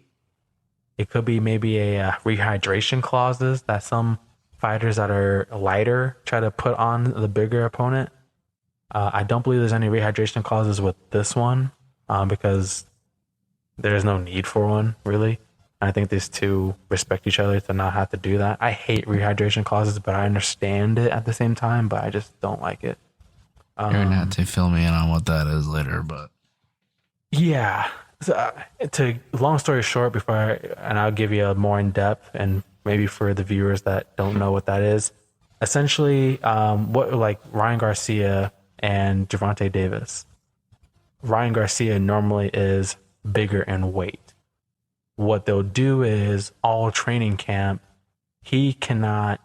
It could be maybe a rehydration clauses that some fighters that are lighter try to put on the bigger opponent. I don't believe there's any rehydration clauses with this one, because there's no need for one, really. I think these two respect each other to not have to do that. I hate rehydration clauses, but I understand it at the same time, but I just don't like it. You're gonna have to fill me in on what that is later, but Yeah. So, long story short, and I'll give you a more in depth, and maybe for the viewers that don't know what that is, essentially, what like Ryan Garcia and Gervonta Davis. Ryan Garcia normally is bigger in weight. What they'll do is all training camp, he cannot,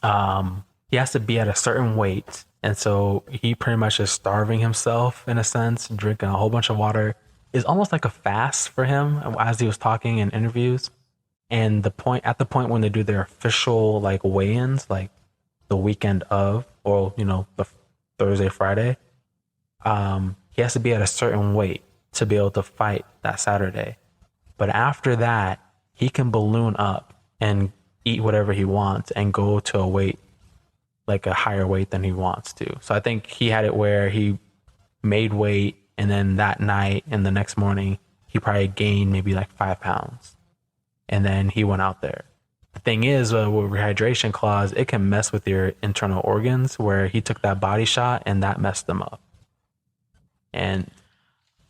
he has to be at a certain weight. And so he pretty much is starving himself in a sense, drinking a whole bunch of water. It's almost like a fast for him, as he was talking in interviews. And at the point when they do their official like weigh-ins, like the weekend of, or the Thursday, Friday, he has to be at a certain weight to be able to fight that Saturday. But after that, he can balloon up and eat whatever he wants and go to a weight, like a higher weight than he wants to. So I think he had it where he made weight, and then that night and the next morning, he probably gained maybe like 5 pounds. And then he went out there. The thing is, with rehydration clause, it can mess with your internal organs, where he took that body shot and that messed them up. And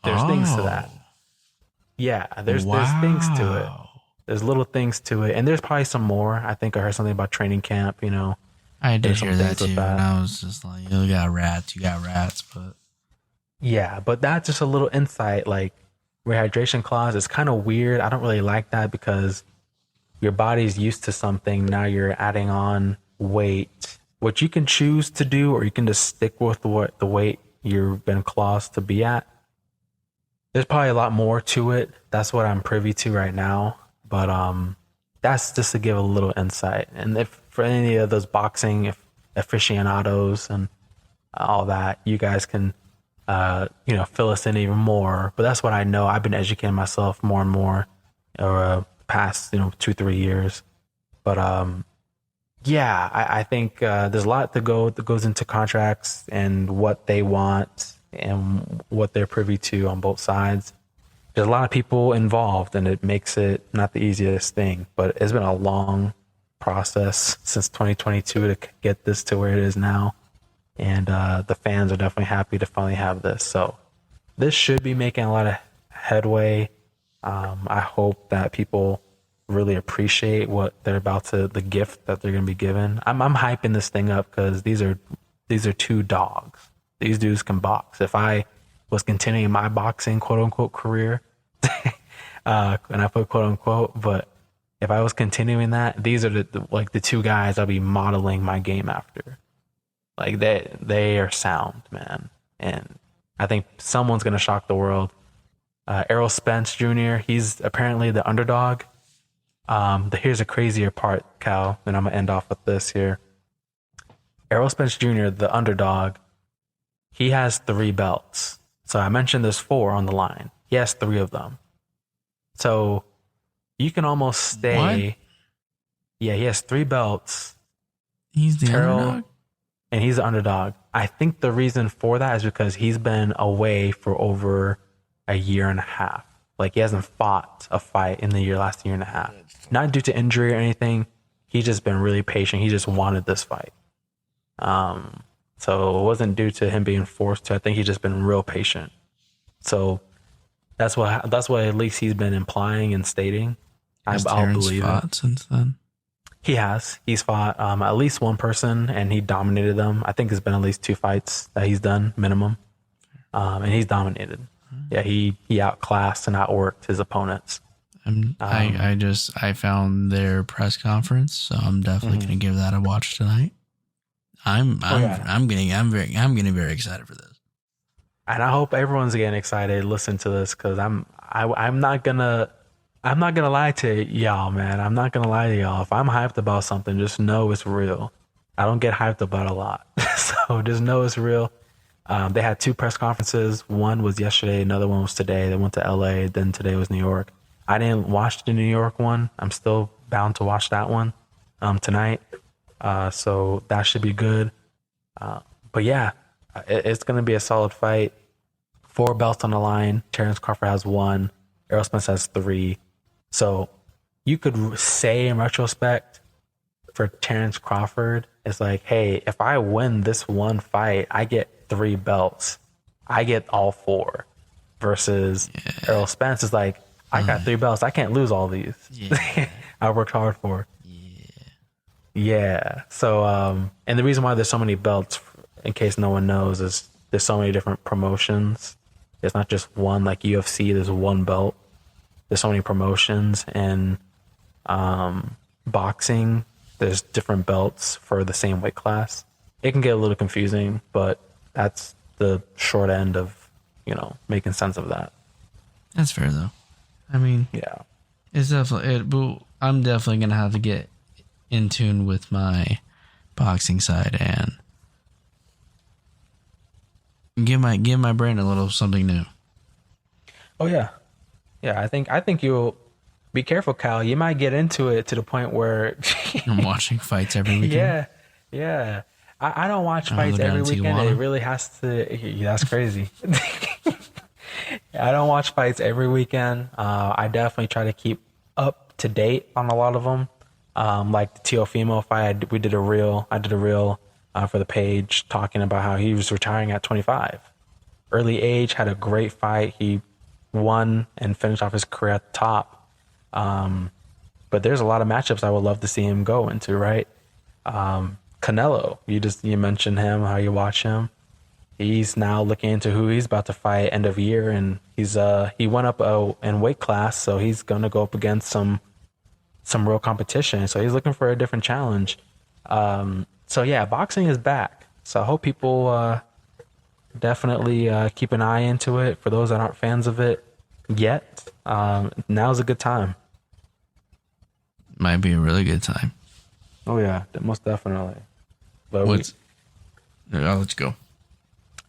there's things to that. Yeah, there's things to it. There's little things to it, and there's probably some more. I think I heard something about training camp. I did There's some hear that things with too, that. and I was just like, you got rats, but Yeah, but that's just a little insight. Like rehydration clause is kind of weird. I don't really like that because your body's used to something. Now you're adding on weight, which you can choose to do, or you can just stick with what the weight you've been claused to be at. There's probably a lot more to it. That's what I'm privy to right now. But that's just to give a little insight. And if for any of those boxing aficionados and all that, you guys can fill us in even more. But that's what I know. I've been educating myself more and more over past 2-3 years. But yeah, I think there's a lot that goes into contracts and what they want and what they're privy to on both sides. There's a lot of people involved, and it makes it not the easiest thing. But it's been a long process since 2022 to get this to where it is now. And the fans are definitely happy to finally have this. So this should be making a lot of headway. I hope that people really appreciate what they're about to, the gift that they're going to be given. I'm hyping this thing up because these are two dogs. These dudes can box. If I was continuing my boxing quote unquote career, and I put quote unquote, but if I was continuing that, these are the two guys I'll be modeling my game after. Like they are sound, man. And I think someone's going to shock the world. Errol Spence Jr., he's apparently the underdog. Here's a crazier part, Cal, and I'm going to end off with this here. Errol Spence Jr., the underdog, he has 3 belts. So I mentioned there's 4 on the line. He has 3 of them. So you can almost stay. What? Yeah, he has 3 belts. He's the underdog? And he's the underdog. I think the reason for that is because he's been away for over a year and a half. Like he hasn't fought a fight in the last year and a half. Not due to injury or anything. He's just been really patient. He just wanted this fight. So it wasn't due to him being forced to. I think he's just been real patient. So that's what at least he's been implying and stating. I'll believe fought it. Since then. He's fought at least one person and he dominated them. I think there's been at least 2 fights that he's done minimum, and he's dominated. Yeah, he outclassed and outworked his opponents. I found their press conference, so I'm definitely gonna give that a watch tonight. I'm getting very excited for this, and I hope everyone's getting excited. Listen to this because I'm not gonna lie to y'all, man. I'm not gonna lie to y'all. If I'm hyped about something, just know it's real. I don't get hyped about a lot, so just know it's real. They had 2 press conferences. One was yesterday, another one was today. They went to LA, then today was New York. I didn't watch the New York one. I'm still bound to watch that one tonight. So that should be good. But yeah, it's going to be a solid fight. 4 belts on the line. Terrence Crawford has 1. Errol Spence has 3. So you could say in retrospect for Terrence Crawford, it's like, hey, if I win this one fight, I get 3 belts. I get all 4. Versus Errol Spence is like, I got 3 belts. I can't lose all these. Yeah. I worked hard for. Yeah. So, and the reason why there's so many belts, in case no one knows, is there's so many different promotions. It's not just one, like UFC, there's 1 belt. There's so many promotions, and boxing, there's different belts for the same weight class. It can get a little confusing, but that's the short end of, making sense of that. That's fair though. I mean, Yeah. it's definitely. I'm definitely gonna have to get in tune with my boxing side and give my brain a little something new. Oh yeah. Yeah, I think you'll be careful, Kyle. You might get into it to the point where I'm watching fights every weekend. Yeah. I don't watch fights every weekend. It really has to. Yeah, that's crazy. I don't watch fights every weekend. I definitely try to keep up to date on a lot of them. Like the Teofimo fight, I did a reel for the page talking about how he was retiring at 25. Early age, had a great fight. He won and finished off his career at the top. but there's a lot of matchups I would love to see him go into, right? Canelo, you mentioned him, how you watch him. He's now looking into who he's about to fight end of year, and he went up in weight class, so he's gonna go up against some real competition. So he's looking for a different challenge. So yeah, boxing is back. So I hope people definitely keep an eye into it. For those that aren't fans of it yet, now's a good time. Might be a really good time. Oh yeah, most definitely. But I'll let you go.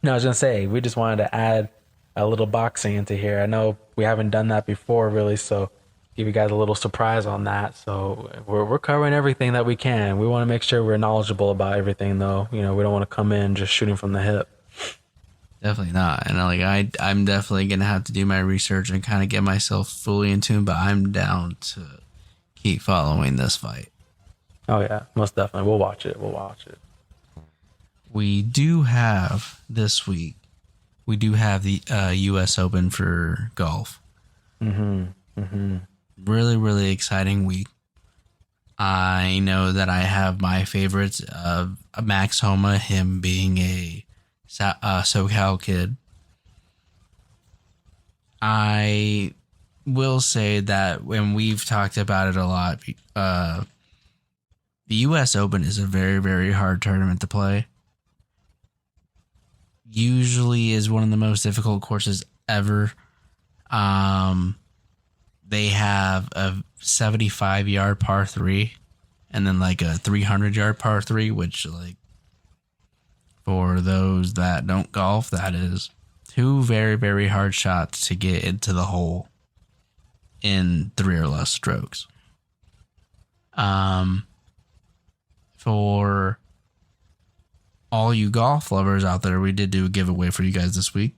No, I was gonna say we just wanted to add a little boxing into here. I know we haven't done that before, really, so give you guys a little surprise on that. So we're covering everything that we can. We want to make sure we're knowledgeable about everything, though. We don't want to come in just shooting from the hip. Definitely not. And I'm definitely gonna have to do my research and kind of get myself fully in tune. But I'm down to keep following this fight. Oh yeah, most definitely. We'll watch it. We do have this week. We do have the U.S. Open for golf. Really, really exciting week. I know that I have my favorites of Max Homa, him being a SoCal kid. I will say that when we've talked about it a lot, the U.S. Open is a very, very hard tournament to play. Usually is one of the most difficult courses ever. They have a 75-yard par 3 and then like a 300-yard par 3, which, like, for those that don't golf, that is 2 very, very hard shots to get into the hole in 3 or less strokes. For all you golf lovers out there, we did do a giveaway for you guys this week.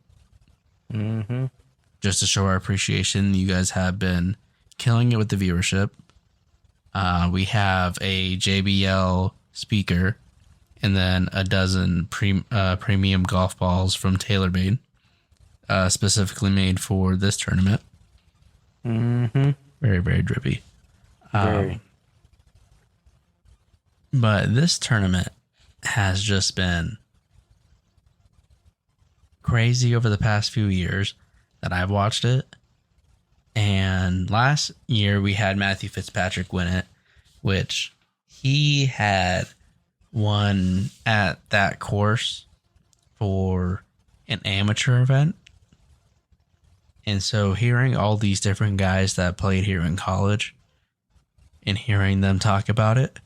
Just to show our appreciation. You guys have been killing it with the viewership. We have a JBL speaker and then a dozen premium golf balls from TaylorMade, specifically made for this tournament. Very, very drippy. But this tournament has just been crazy over the past few years that I've watched it. And last year we had Matthew Fitzpatrick win it, which he had won at that course for an amateur event. And so hearing all these different guys that played here in college and hearing them talk about it,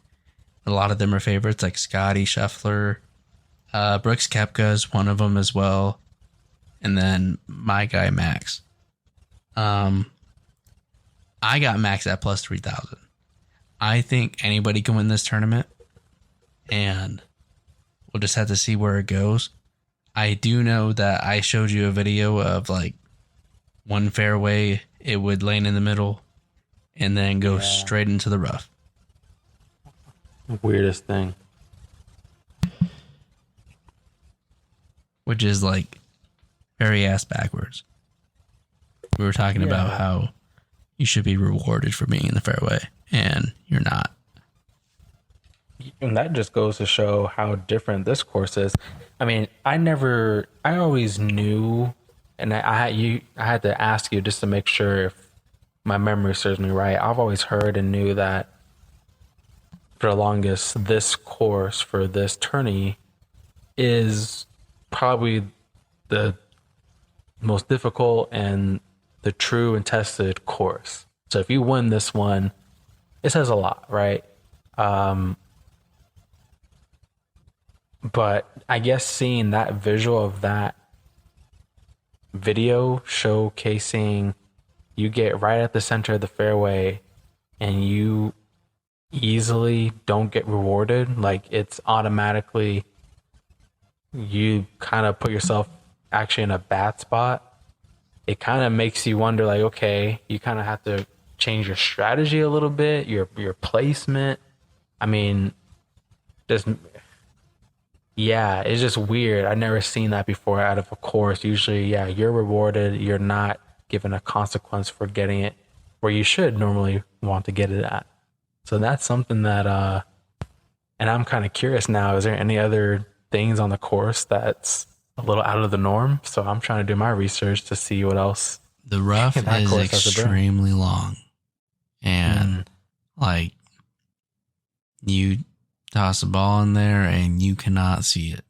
a lot of them are favorites, like Scotty Scheffler. Brooks Koepka is one of them as well. And then my guy, Max. I got Max at plus 3,000. I think anybody can win this tournament. And we'll just have to see where it goes. I do know that I showed you a video of like one fairway. It would land in the middle and then go straight into the rough. Weirdest thing. Which is like very ass backwards. We were talking about how you should be rewarded for being in the fairway, and you're not. And that just goes to show how different this course is. I mean, I always knew, and I had to ask you just to make sure if my memory serves me right. I've always heard and knew that for the longest, this course for this tourney is probably the most difficult and the true and tested course. So if you win this one, it says a lot, right? But I guess seeing that visual of that video showcasing you get right at the center of the fairway and you easily don't get rewarded, like it's automatically you kind of put yourself actually in a bad spot. It kind of makes you wonder, like, okay, you kind of have to change your strategy a little bit, your placement. I mean, it's just weird. I've never seen that before out of a course. Usually, you're rewarded. You're not given a consequence for getting it where you should normally want to get it at. So that's something that, and I'm kind of curious now. Is there any other things on the course that's a little out of the norm? So I'm trying to do my research to see what else The rough that is course has to bring. extremely long, and like you toss a ball in there and you cannot see it.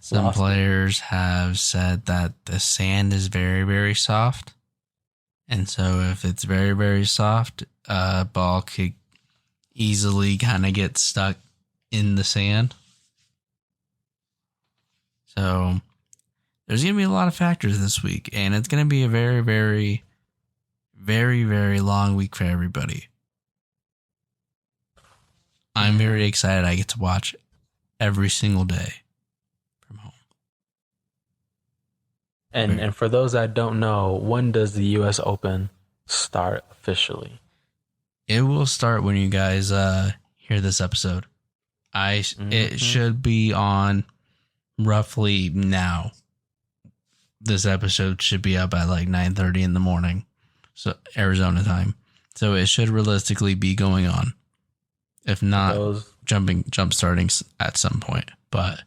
Some Lost it. players have said that the sand is very, very soft. And so if it's very, very soft, a ball could easily kind of get stuck in the sand. So there's going to be a lot of factors this week. And it's going to be a very, very, very, very long week for everybody. I'm very excited I get to watch every single day from home. And for those that don't know, when does the U.S. Open start officially? It will start when you guys hear this episode. It should be on roughly now. This episode should be up at like 9:30 in the morning, so Arizona time. So it should realistically be going on, if not jump starting at some point. But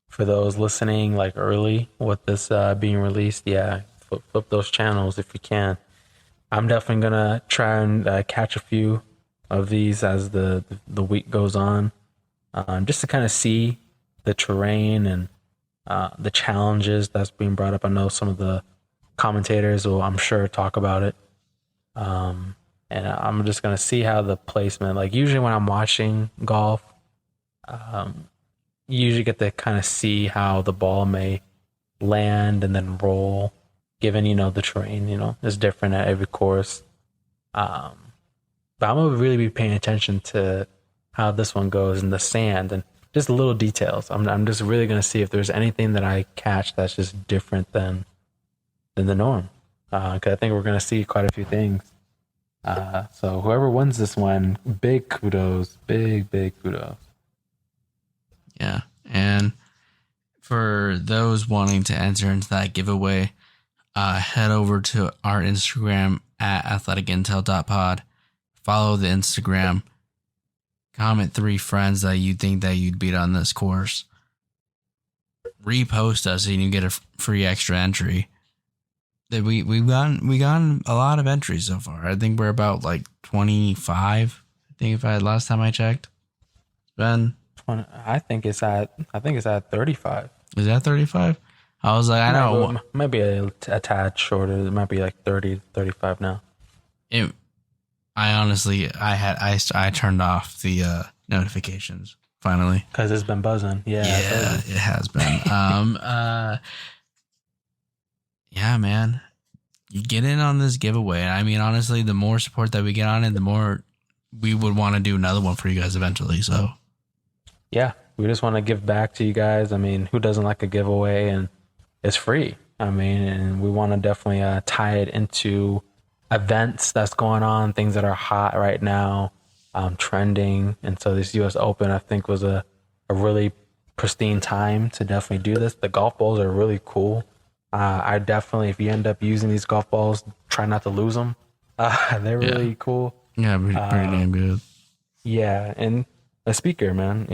for those listening like early with this being released, flip those channels if you can. I'm definitely gonna try and catch a few of these as the week goes on, just to kind of see the terrain and the challenges that's being brought up. I know some of the commentators will, I'm sure, talk about it, and I'm just gonna see how the placement. Like usually when I'm watching golf, you usually get to kind of see how the ball may land and then roll, given, the terrain, is different at every course. But I'm going to really be paying attention to how this one goes in the sand and just little details. I'm just really going to see if there's anything that I catch that's just different than the norm. Because I think we're going to see quite a few things. So whoever wins this one, big kudos, big kudos. Yeah, and for those wanting to enter into that giveaway, head over to our Instagram at athleticintel.pod. Follow the Instagram. Comment 3 friends that you think that you'd beat on this course. Repost us and you get a free extra entry. We've gotten a lot of entries so far. I think we're about like 25. I think last time I checked. It's been. I think it's at 35. Is that 35? I was like, I know. Maybe a tad shorter. It might be like 30, 35 now. I honestly, I turned off the notifications finally. Because it's been buzzing. Yeah, it has been. Yeah, man. You get in on this giveaway. I mean, honestly, the more support that we get on it, the more we would want to do another one for you guys eventually. So. Yeah, we just want to give back to you guys. I mean, who doesn't like a giveaway? And it's free. I mean, and we want to definitely tie it into events that's going on, things that are hot right now, trending. And so this U.S. Open, I think, was a really pristine time to definitely do this. The golf balls are really cool. I definitely, if you end up using these golf balls, try not to lose them. They're really cool. Yeah, pretty damn good. Yeah, and a speaker, man.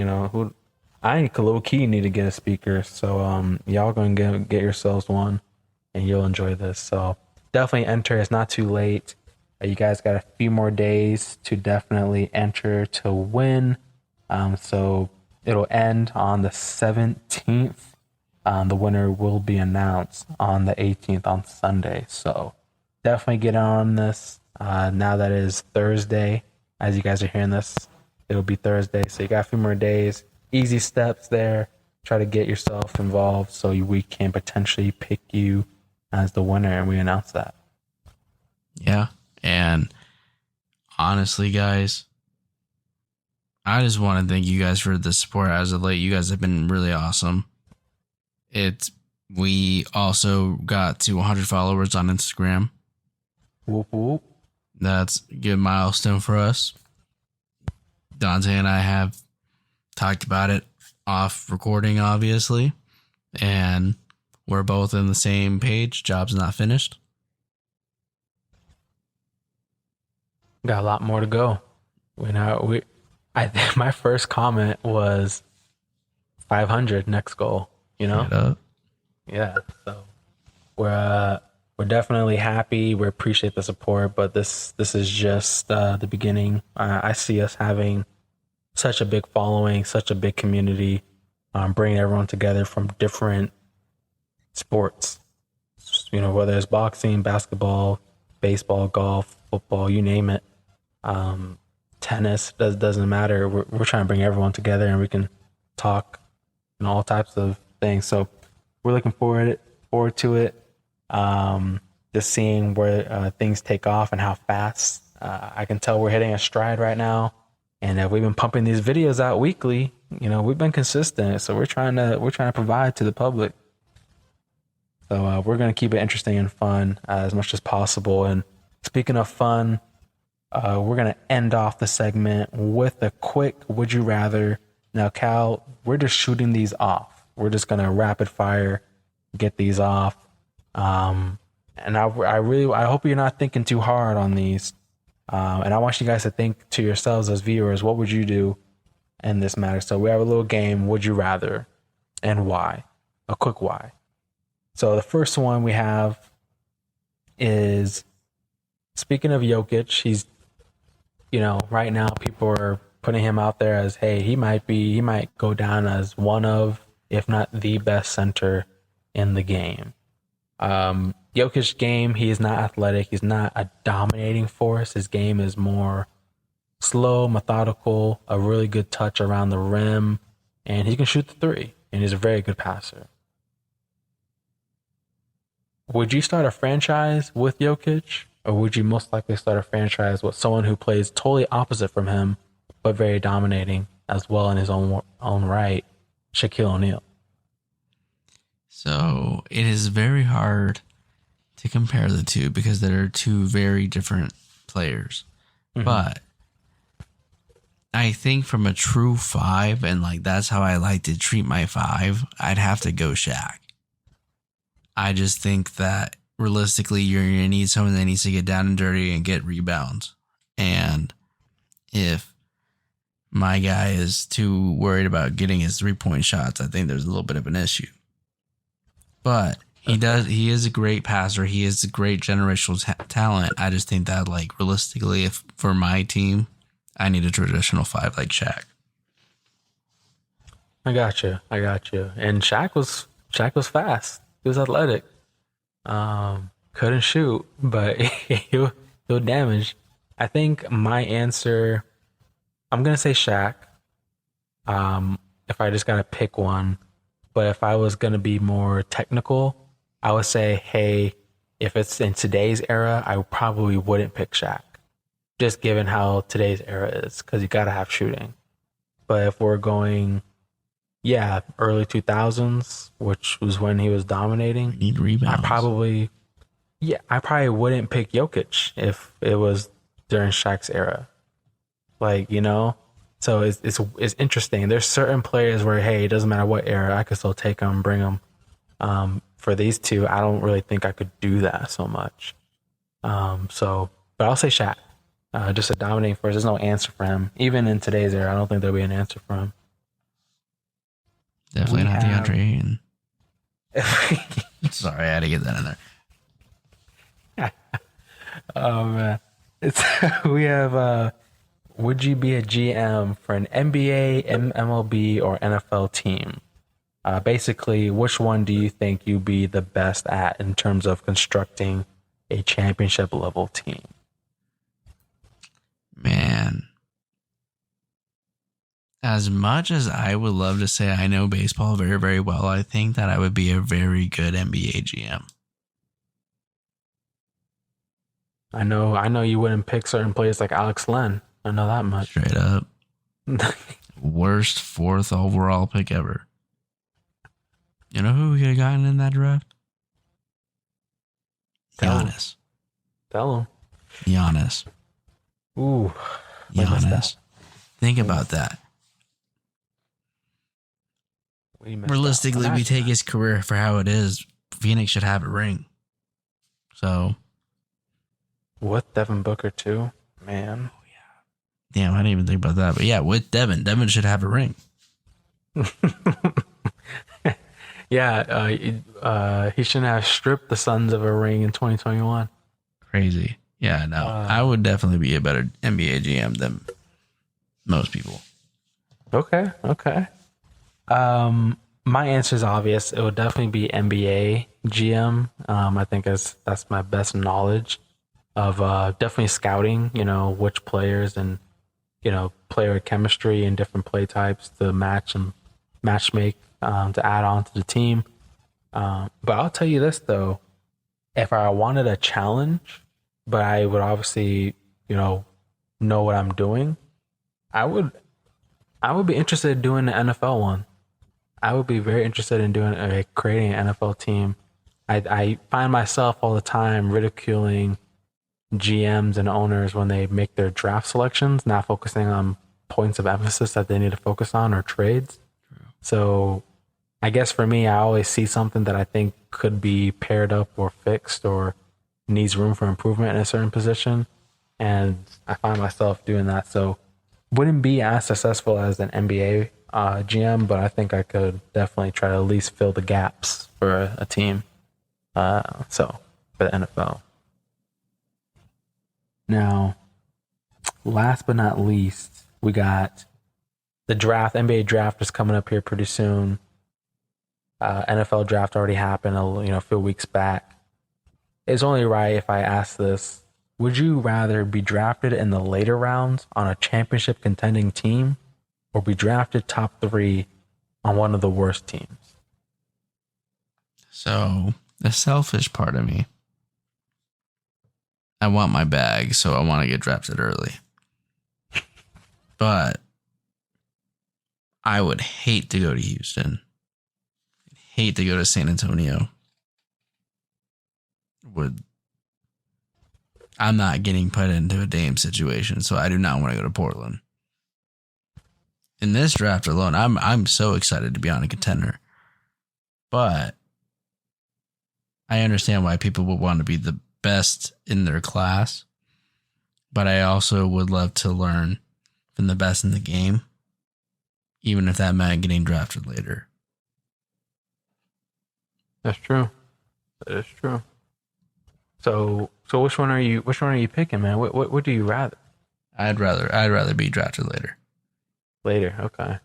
I low key need to get a speaker. So y'all gonna get yourselves one, and you'll enjoy this. So definitely enter. It's not too late. You guys got a few more days to definitely enter to win. So it'll end on the 17th. The winner will be announced on the 18th on Sunday. So definitely get on this. Now that it is Thursday, as you guys are hearing this, it'll be Thursday. So you got a few more days. Easy steps there. Try to get yourself involved so we can potentially pick you as the winner, and we announce that. Yeah. And honestly, guys, I just want to thank you guys for the support as of late. You guys have been really awesome. We also got to 100 followers on Instagram. Whoop, whoop. That's a good milestone for us. Dante and I have talked about it off recording, obviously, and we're both in the same page. Job's not finished. Got a lot more to go. I think my first comment was 500 next goal. You know, Straight up. yeah. So we're definitely happy. We appreciate the support, but this is just the beginning. I see us having such a big following, such a big community, bringing everyone together from different sports. You know, whether it's boxing, basketball, baseball, golf, football, you name it. Tennis doesn't matter. We're trying to bring everyone together, and we can talk and all types of things. So we're looking forward to it. Just seeing where things take off and how fast. I can tell we're hitting a stride right now, and we've been pumping these videos out weekly. You know, we've been consistent, so we're trying to provide to the public. So we're gonna keep it interesting and fun as much as possible. And speaking of fun, we're gonna end off the segment with a quick "Would you rather." Now, Cal, we're just shooting these off. We're just gonna rapid fire get these off. And I hope you're not thinking too hard on these. And I want you guys to think to yourselves as viewers, what would you do in this matter? So we have a little game, Would You Rather, and why? A quick why. So the first one we have is, speaking of Jokic, he's, you know, right now people are putting him out there as, hey, he might go down as one of, if not the best center in the game. Jokic's game, he is not athletic. He's not a dominating force. His game is more slow, methodical, a really good touch around the rim, and he can shoot the three, and he's a very good passer. Would you start a franchise with Jokic, or would you most likely start a franchise with someone who plays totally opposite from him, but very dominating as well in his own right, Shaquille O'Neal? So it is very hard to compare the two because they're two very different players. Mm-hmm. But I think from a true five, and like that's how I like to treat my five, I'd have to go Shaq. I just think that realistically, you're going to need someone that needs to get down and dirty and get rebounds. And if my guy is too worried about getting his 3-point shots, I think there's a little bit of an issue. But he is a great passer. He is a great generational talent. I just think that, like, realistically, if for my team, I need a traditional five like Shaq. I got you. And Shaq was fast. He was athletic. Couldn't shoot, but he'll damage. I think my answer, I'm gonna say Shaq. If I just gotta pick one, but if I was gonna be more technical, I would say, hey, if it's in today's era, I probably wouldn't pick Shaq, just given how today's era is, because you gotta have shooting. But if we're going, early 2000s, which was when he was dominating. We need rebounds. I probably wouldn't pick Jokic if it was during Shaq's era. Like, you know, so it's interesting. There's certain players where, hey, it doesn't matter what era, I could still take them, bring them. For these two, I don't really think I could do that so much. But I'll say Shaq. Just a dominating force. There's no answer for him. Even in today's era, I don't think there'll be an answer for him. Definitely not DeAndre Ayton. Sorry, I had to get that in there. Oh man, we have. Would you be a GM for an NBA, MLB, or NFL team? Basically, which one do you think you'd be the best at in terms of constructing a championship level team? Man. As much as I would love to say I know baseball very, very well, I think that I would be a very good NBA GM. I know you wouldn't pick certain players like Alex Len. I know that much. Straight up. Worst 4th overall pick ever. You know who we could have gotten in that draft? Giannis. Tell him. Giannis. Ooh. Giannis. Think about that. Realistically, we take his career for how it is. Phoenix should have a ring. So, with Devin Booker too, man. Damn, I didn't even think about that. But yeah, with Devin should have a ring. Yeah, he shouldn't have stripped the Suns of a ring in 2021. Crazy. Yeah, no, I would definitely be a better NBA GM than most people. Okay. My answer is obvious. It would definitely be NBA GM. I think that's my best knowledge of definitely scouting. Which players and player chemistry and different play types to match make to add on to the team. But I'll tell you this though, if I wanted a challenge, but I would obviously know what I'm doing, I would be interested in doing the NFL one. I would be very interested in doing creating an NFL team. I find myself all the time ridiculing GMs and owners when they make their draft selections, not focusing on points of emphasis that they need to focus on or trades. So I guess for me, I always see something that I think could be paired up or fixed or needs room for improvement in a certain position. And I find myself doing that. So wouldn't be as successful as an NBA GM, but I think I could definitely try to at least fill the gaps for a team. So for the NFL. Now, last but not least, we got the draft. NBA draft is coming up here pretty soon. NFL draft already happened a few weeks back. It's only right if I ask this. Would you rather be drafted in the later rounds on a championship contending team or be drafted top 3 on one of the worst teams? So the selfish part of me, I want my bag, so I want to get drafted early. But I would hate to go to Houston. Hate to go to San Antonio. I'm not getting put into a Dame situation, so I do not want to go to Portland. In this draft alone, I'm so excited to be on a contender. But I understand why people would want to be the best in their class. But I also would love to learn from the best in the game, even if that meant getting drafted later. That's true. That is true. So which one are you picking, man? What do you rather? I'd rather be drafted later. Later, okay.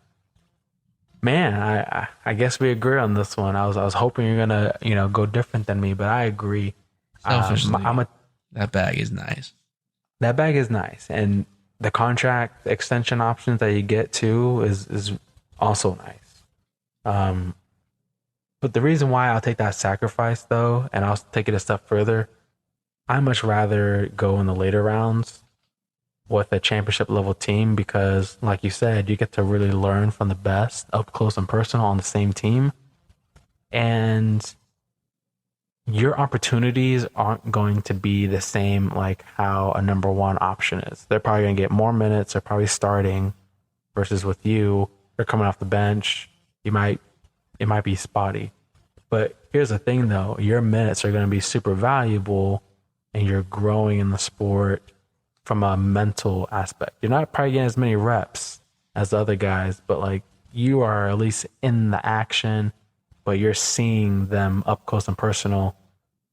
Man, I guess we agree on this one. I was hoping you're gonna go different than me, but I agree. Selfishly, that bag is nice. That bag is nice, and the contract extension options that you get too is also nice. But the reason why I'll take that sacrifice though, and I'll take it a step further, I much rather go in the later rounds with a championship level team because, like you said, you get to really learn from the best up close and personal on the same team. And your opportunities aren't going to be the same like how a number one option is. They're probably going to get more minutes. They're probably starting versus with you, they're coming off the bench. It might be spotty. But here's the thing though, your minutes are going to be super valuable and you're growing in the sport from a mental aspect. You're not probably getting as many reps as the other guys, but like you are at least in the action, but you're seeing them up close and personal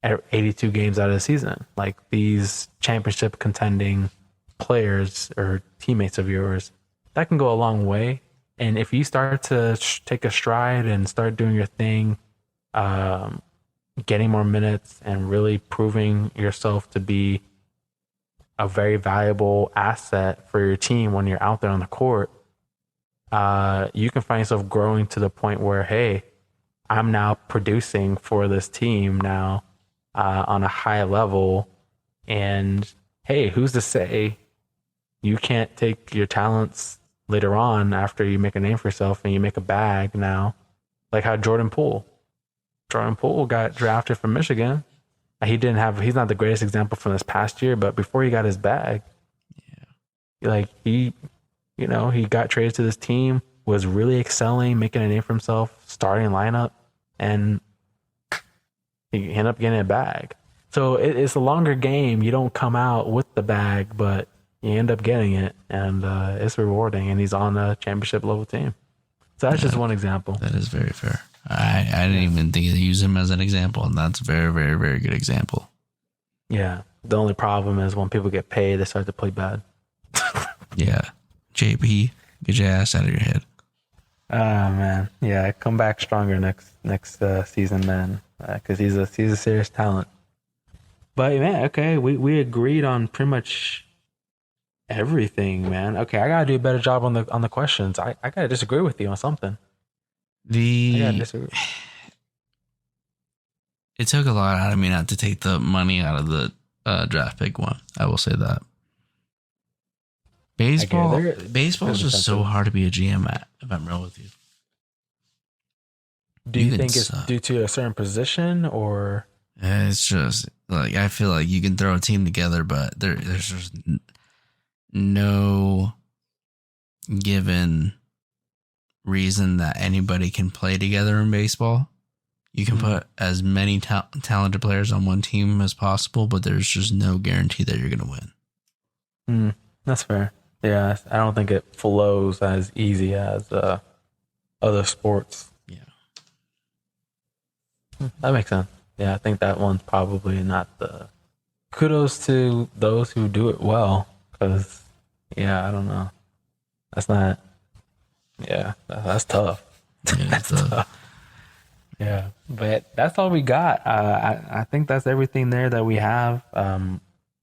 at 82 games out of the season. Like these championship contending players or teammates of yours, that can go a long way. And if you start to take a stride and start doing your thing, getting more minutes and really proving yourself to be a very valuable asset for your team when you're out there on the court, you can find yourself growing to the point where, hey, I'm now producing for this team now on a high level. And hey, who's to say you can't take your talents later on after you make a name for yourself and you make a bag now, like how Jordan Poole got drafted from Michigan. He's not the greatest example from this past year, but before he got his bag, like he got traded to this team, was really excelling, making a name for himself, starting lineup, and he ended up getting a bag. So it's a longer game. You don't come out with the bag, but you end up getting it, and it's rewarding. And he's on a championship level team. So that's just one example. That is very fair. I didn't even think to use him as an example, and that's a very, very, very good example. Yeah. The only problem is when people get paid, they start to play bad. Yeah. JP, get your ass out of your head. Oh man, yeah, come back stronger next season, man, because he's a serious talent. But man, okay, we agreed on pretty much everything, man. Okay, I gotta do a better job on the questions. I gotta disagree with you on something. I gotta disagree. It took a lot out of me not to take the money out of the draft pick one. I will say that. Baseball is just so hard to be a GM at, if I'm real with you. Do you think it's due to a certain position, or? It's just like, I feel like you can throw a team together, but there's just no given reason that anybody can play together in baseball. You can put as many talented players on one team as possible, but there's just no guarantee that you're going to win. That's fair. Yeah, I don't think it flows as easy as other sports. Yeah. That makes sense. Yeah, I think that one's probably not the... Kudos to those who do it well, because, yeah, I don't know. That's not... Yeah, that's tough. Yeah, that's tough. Yeah, but that's all we got. I think that's everything there that we have.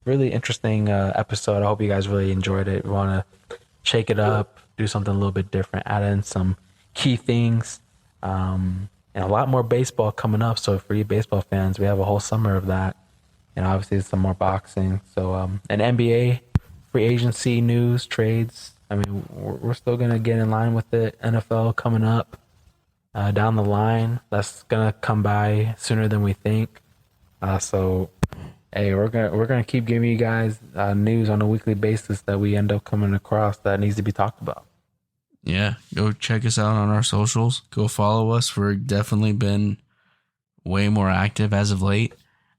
Really interesting episode. I hope you guys really enjoyed it. We want to shake it up, do something a little bit different, add in some key things, and a lot more baseball coming up. So for you baseball fans, we have a whole summer of that, and obviously some more boxing. So an NBA free agency news, trades. I mean, we're still gonna get in line with it. NFL coming up down the line. That's gonna come by sooner than we think. So. Hey, we're gonna keep giving you guys news on a weekly basis that we end up coming across that needs to be talked about. Yeah, go check us out on our socials. Go follow us. We've definitely been way more active as of late.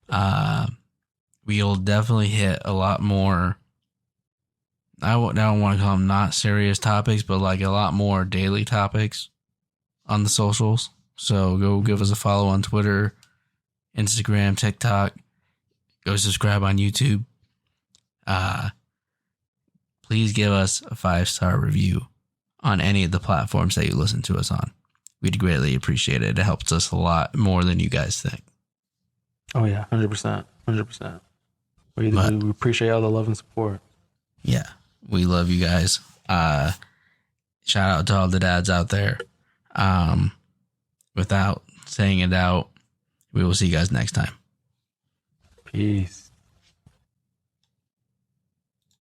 We'll definitely hit a lot more. I don't want to call them not serious topics, but like a lot more daily topics on the socials. So go give us a follow on Twitter, Instagram, TikTok. Go subscribe on YouTube. Please give us a 5-star review on any of the platforms that you listen to us on. We'd greatly appreciate it. It helps us a lot more than you guys think. Oh yeah, 100%, 100%. We appreciate all the love and support. Yeah, we love you guys. Shout out to all the dads out there. Without saying it out, we will see you guys next time. Peace.